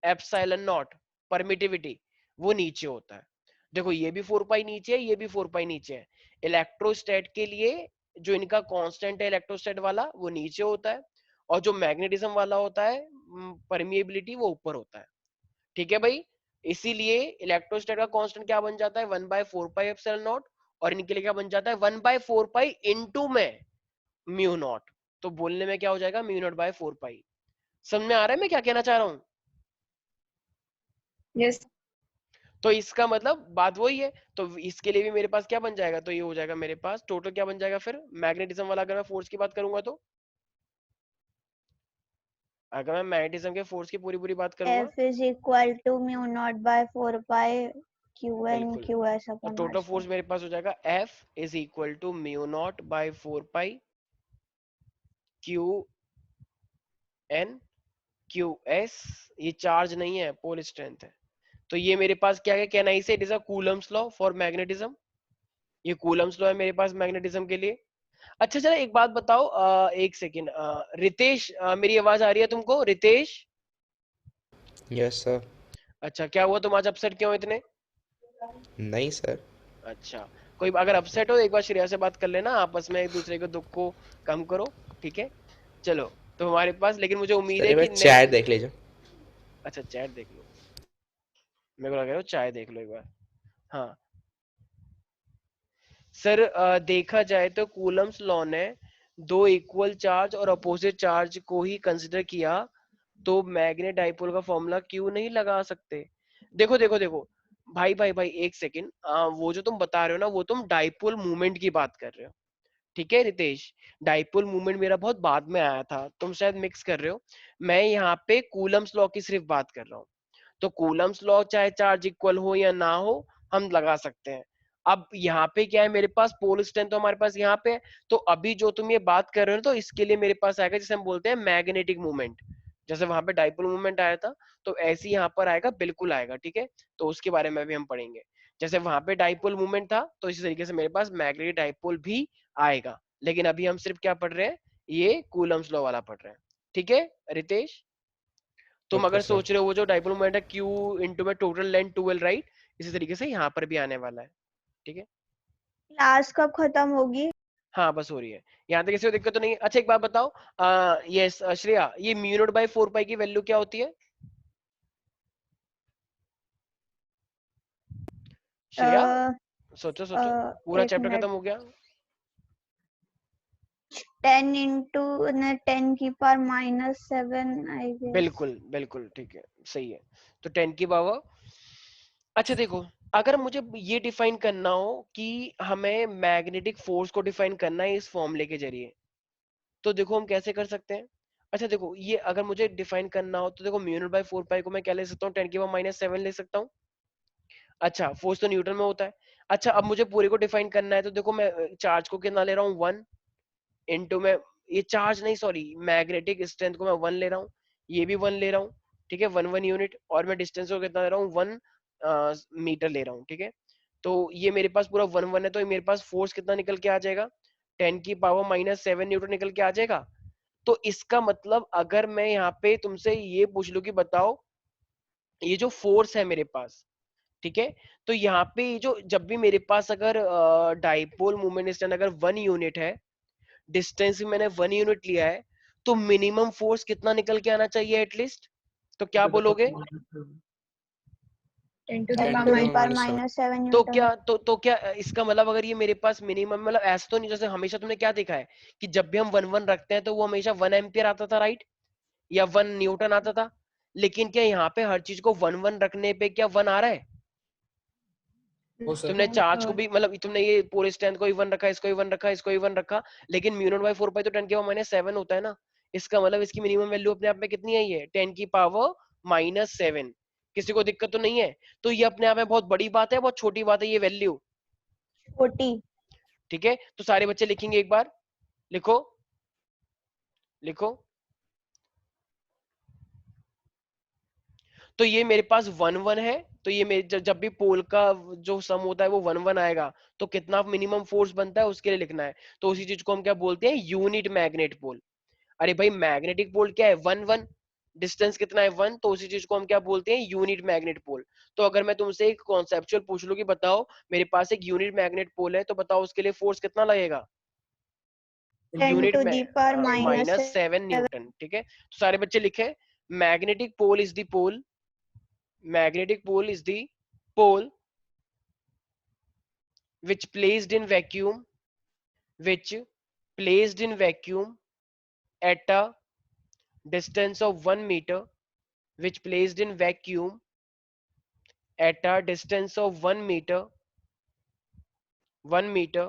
एप्सिलॉन नॉट परमिटिविटी वो नीचे होता है। देखो ये भी 4 पाई नीचे है, ये भी 4 पाई नीचे है, इलेक्ट्रोस्टैट के लिए जो इनका कांस्टेंट है इलेक्ट्रोस्टैट वाला वो नीचे होता है, और जो मैग्नेटिज्म वाला होता है परमिएबिलिटी वो ऊपर होता है, ठीक है भाई। इसीलिए इलेक्ट्रोस्टैट का कांस्टेंट क्या बन जाता है, 1/4 पाई एप्सिलॉन नॉट, और इनके लिए क्या बन जाता है, 1/4 पाई इंटू में म्यू नॉट, तो बोलने में क्या हो जाएगा, म्यू नॉट बाय 4 पाई। समझ में आ रहा है मैं क्या कहना चाह रहा हूँ? यस। तो इसका मतलब बात वही है, तो इसके लिए भी मेरे पास क्या बन जाएगा, तो ये हो जाएगा मेरे पास टोटल क्या बन जाएगा फिर मैग्नेटिज्म वाला, अगर मैं फोर्स की बात करूंगा तो, अगर मैं मैग्नेटिज्म के फोर्स की पूरी पूरी बात करूंगा, F is equal to mu naught by 4 pi Q n बिल्कुल, Q s तो upon r total square. Force मेरे पास हो जाएगा F is equal to mu naught by 4 pi Q N Q S, ये चार्ज नहीं है पोल स्ट्रेंथ है, तो ये मेरे पास क्या है, कैन आई से it is a Coulomb's law for magnetism, ये कूलम्स लॉ है मेरे पास मैग्नेटिज्म के लिए। अच्छा चलो एक बात बताओ, एक सेकेंड, रितेश, मेरी आवाज आ रही है तुमको, रितेश? Yes sir. अच्छा क्या हुआ, तुम आज अपसेट क्यों हो इतने? नहीं सर। अच्छा, कोई अगर अपसेट हो एक बार श्रेया से बात कर लेना, आपस में एक दूसरे के दुख को कम करो, ठीक है। चलो तो हमारे पास, लेकिन मुझे उम्मीद सर है एक बार कि चैट देख लीजिए। अच्छा चैट देख लो, मेरे को लग रहा है चाय देख लो एक बार। हाँ सर, देखा जाए तो कूलम्स लॉ ने दो इक्वल चार्ज और अपोजिट चार्ज को ही कंसिडर किया, तो मैग्नेट डाइपोल का फॉर्मूला क्यों नहीं लगा सकते? देखो देखो देखो भाई भाई भाई एक सेकंड, वो जो तुम बता रहे हो ना, वो तुम डाइपोल मूवमेंट की बात कर रहे हो, ठीक है रितेश, डाइपोल मूवमेंट मेरा बहुत बाद में आया था, तुम शायद मिक्स कर रहे हो, मैं यहाँ पे कूलम्स लॉ की सिर्फ बात कर रहा हूँ। तो कूलम्स लॉ चाहे चार्ज इक्वल हो या ना हो, हम लगा सकते हैं। अब यहाँ पे क्या है, मेरे पास पोल स्ट्रेंथ तो हमारे पास यहाँ पे है, तो अभी जो तुम ये बात कर रहे हो तो इसके लिए मेरे पास आएगा जिसे हम बोलते हैं मैग्नेटिक मूवमेंट, जैसे वहां पे डाइपोल मूवमेंट आया था, तो ऐसे ही यहाँ पर आएगा, बिल्कुल आएगा, ठीक है। तो उसके बारे में भी हम पढ़ेंगे, जैसे वहां पे डाइपोल मूवमेंट था, तो इसी तरीके से मेरे पास मैग्नेटिक डाइपोल भी आएगा, लेकिन अभी हम सिर्फ क्या पढ़ रहे हैं, ये कूलम्स लॉ वाला पढ़ रहे हैं, ठीक है रितेश। तुम ओके अगर सर। सोच रहे हो वो जो डाइपोल मोमेंट है Q इंटू में टोटल लेंथ 12, राइट, इसी तरीके से यहाँ पर भी आने वाला है, ठीक है। क्लास कब खत्म होगी? हाँ बस हो रही है, यहाँ तक किसी को दिक्कत तो नहीं है। अच्छा एक बात बताओ, यस श्रेया, ये म्यू नॉट बाय 4 पाई की वैल्यू क्या होती है श्रेया? सोचो सोचो, पूरा एक चैप्टर मिनट, खत्म हो गया। 10 into 10 की पावर -7 आई गेस। बिल्कुल बिल्कुल ठीक है, सही है, तो 10 की पावर। अच्छा देखो, अगर मुझे ये डिफाइन करना हो कि हमें मैग्नेटिक फोर्स को डिफाइन करना है इस फॉर्मूले के जरिए, तो देखो हम कैसे कर सकते हैं। अच्छा देखो, ये अगर मुझे डिफाइन करना हो तो देखो म्यू नॉट बाय 4 पाई को मैं क्या ले सकता हूँ, 10⁻⁻7 ले सकता हूँ। अच्छा फोर्स तो न्यूटन में होता है। अच्छा अब मुझे पूरे को डिफाइन करना है, तो देखो मैं चार्ज को कितना ले रहा हूँ, 1 इंटू में, ये चार्ज नहीं सॉरी मैग्नेटिक स्ट्रेंथ को मैं 1 ले रहा हूँ, ये भी 1 ले रहा हूँ, ठीक है, 1 यूनिट, और मैं डिस्टेंस को कितना ले रहा हूँ, 1 मीटर ले रहा हूँ, ठीक है। तो ये मेरे पास पूरा 1 है, तो ये मेरे पास फोर्स कितना निकल के आ जाएगा, 10⁻⁻7 न्यूटन निकल के आ जाएगा। तो इसका मतलब अगर मैं यहाँ पे तुमसे ये पूछ लूं कि बताओ ये जो फोर्स है मेरे पास, ठीक है, तो यहाँ पे जो जब भी मेरे पास अगर डाइपोल मोमेंट डिस्टेंस अगर 1 यूनिट है, डिस्टेंस भी मैंने 1 यूनिट लिया है, तो मिनिमम फोर्स कितना निकल के आना चाहिए एटलीस्ट, तो क्या बोलोगे? 10 to the 10 power to the minus power 10⁻⁻7 minus 7 तो न्यूटन। क्या तो क्या इसका मतलब अगर ये मेरे पास मिनिमम, मतलब ऐसा तो नहीं जैसे हमेशा तुमने क्या देखा है कि जब भी हम 1 रखते हैं तो वो हमेशा 1 एम्पियर आता था, राइट, या 1 न्यूटन आता था। लेकिन क्या यहाँ पे हर चीज को 1 रखने पे क्या 1 आ रहा है? वो सर तुमने चार्ज को भी, मतलब तुमने ये पूरे स्ट्रेंथ को ही 1 रखा, इसको ही 1 रखा, इसको ही 1 रखा, लेकिन म्यू0/4 तो 10⁻⁻7 होता है ना। इसका मतलब इसकी मिनिमम वैल्यू अपने आप में कितनी आई है, 10⁻⁻7। किसी को दिक्कत तो नहीं है? तो ये अपने आप में बहुत बड़ी बात है, बहुत छोटी बात है ये वैल्यू, छोटी। ठीक है। तो सारे बच्चे लिखेंगे, एक बार लिखो, लिखो। तो ये मेरे पास 1 है, तो ये मेरे जब भी पोल का जो सम होता है वो 1 आएगा, तो कितना मिनिमम फोर्स बनता है उसके लिए लिखना है। तो उसी चीज को हम क्या बोलते हैं, यूनिट मैग्नेट पोल। अरे भाई मैग्नेटिक पोल क्या है, 1 डिस्टेंस कितना है 1, तो उसी चीज को हम क्या बोलते हैं, यूनिट मैग्नेट पोल। तो अगर मैं तुमसे एक कॉन्सेप्चुअल पूछ लूं कि बताओ मेरे पास एक यूनिट मैग्नेट पोल है, तो बताओ उसके लिए फोर्स कितना लगेगा, 10 यूनिट to में the power minus -7 न्यूटन, ठीक है। तो सारे बच्चे लिखे, magnetic pole is the pole, magnetic pole is the pole which placed in vacuum, which placed in vacuum at a distance of 1 meter, which placed in vacuum at a distance of 1 meter, 1 meter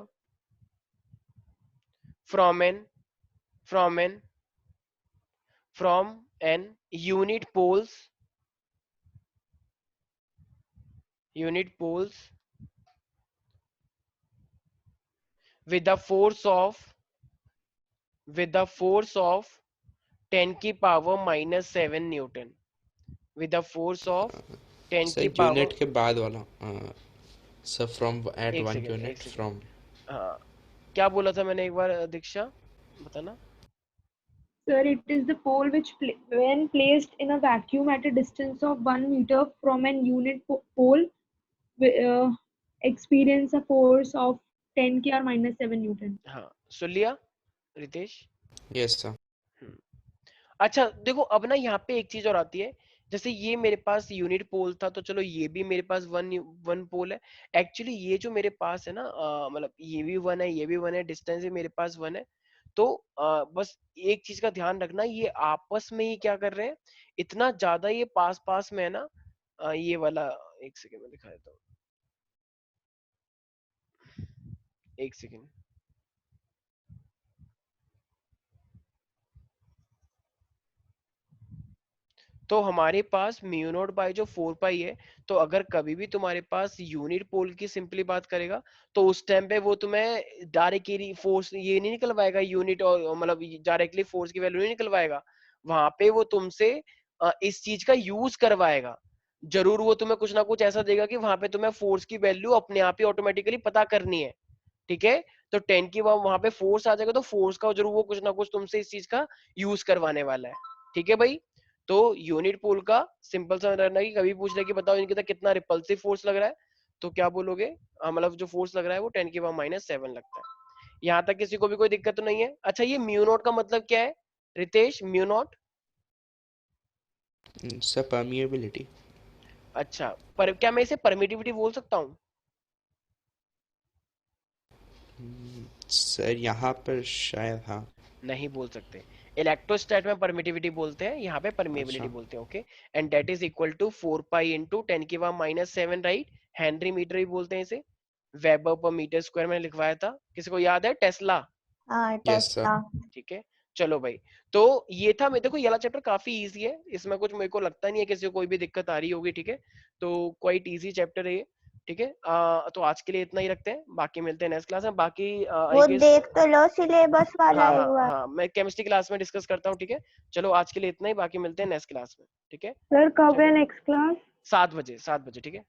from an from an from an unit poles with the force of 10⁻⁻7 Newton, with the force of 10 की सर पावर, यूनिट के बाद वाला सर फ्रॉम एट एक 1 सेकेंड, एक यूनिट सेकेंड, फ्रॉम हाँ क्या बोला था मैंने, एक बार दीक्षा बताना। Sir, it is the pole which, when placed in a vacuum at a distance of 1 meter from an unit pole, uh, experience a force of 10⁻⁻7 Newton. हाँ सुन लिया रितेश? Yes sir. हम्म। अच्छा देखो, अब ना यहाँ पे एक चीज और आती है, जैसे ये मेरे पास यूनिट पोल था, तो चलो ये भी मेरे पास वन पोल है। एक्चुअली ये जो मेरे पास है ना, मतलब ये भी 1 है, ये भी 1 है, डिस्टेंस भी मेरे पास 1 है। तो बस एक चीज का ध्यान रखना, ये आपस में ही क्या कर रहे हैं, इतना ज्यादा ये पास पास में है ना, ये वाला, एक सेकेंड में दिखा देता हूँ, एक सेकेंड। तो हमारे पास म्यू नॉट बाय जो 4 पाई है, तो अगर कभी भी तुम्हारे पास यूनिट पोल की सिंपली बात करेगा, तो उस टाइम पे वो तुम्हें डायरेक्टली फोर्स ये नहीं निकलवाएगा, यूनिट और मतलब डायरेक्टली फोर्स की वैल्यू नहीं निकलवाएगा। वहां पे वो तुमसे इस चीज का यूज करवाएगा, जरूर वो तुम्हें कुछ ना कुछ ऐसा देगा कि वहां पे तुम्हें फोर्स की वैल्यू अपने आप ही ऑटोमेटिकली पता करनी है, ठीक है। तो 10 की वहां पे फोर्स आ जाएगा, तो फोर्स का जरूर वो कुछ ना कुछ तुमसे इस चीज का यूज करवाने वाला है, ठीक है भाई। तो यूनिट पोल का सिंपल सा रहना कि कभी पूछ ले कि बताओ इनके अंदर कितना रिपल्सिव फोर्स लग रहा है, तो क्या बोलोगे, मतलब जो फोर्स लग रहा है वो 10⁻⁻7 लगता है। यहाँ तक किसी को भी कोई दिक्कत तो नहीं है? अच्छा ये म्यू नॉट का मतलब क्या है Ritesh, mu naught? Sir permeability. अच्छा, पर क्या मैं इसे परमिटिविटी बोल सकता हूँ? सर यहाँ पर शायद हाँ। नहीं बोल सकते, इलेक्ट्रोस्टैट में परमिटिविटी बोलते हैं, यहाँ पे परमिएबिलिटी अच्छा बोलते हैं, okay. And that is equal to 4 pi into 10⁻⁻7, right. Henry metre भी बोलते हैं इसे, वेबर पर मीटर स्क्वायर में लिखवाया था, किसी को याद है, टेस्ला, हाँ यस सर। टेस्ला। ठीक है। चलो भाई, तो ये था, मैं देखो ये वाला चैप्टर काफी इजी है, इसमें कुछ मेरे को लगता नहीं है किसी को कोई भी दिक्कत आ रही होगी, ठीक है। तो क्वाइट इजी चैप्टर है ये। ठीक है। तो आज के लिए इतना ही रखते हैं, बाकी मिलते हैं नेक्स्ट क्लास में। बाकी वो देख तो लो सिलेबस वाला हाँ एक हाँ बार। हाँ, मैं केमिस्ट्री क्लास में डिस्कस करता हूँ, ठीक है। चलो आज के लिए इतना ही, बाकी मिलते हैं नेक्स्ट क्लास में, ठीक है। सर कब है चलो नेक्स्ट क्लास? 7 बजे, 7 बजे, ठीक है।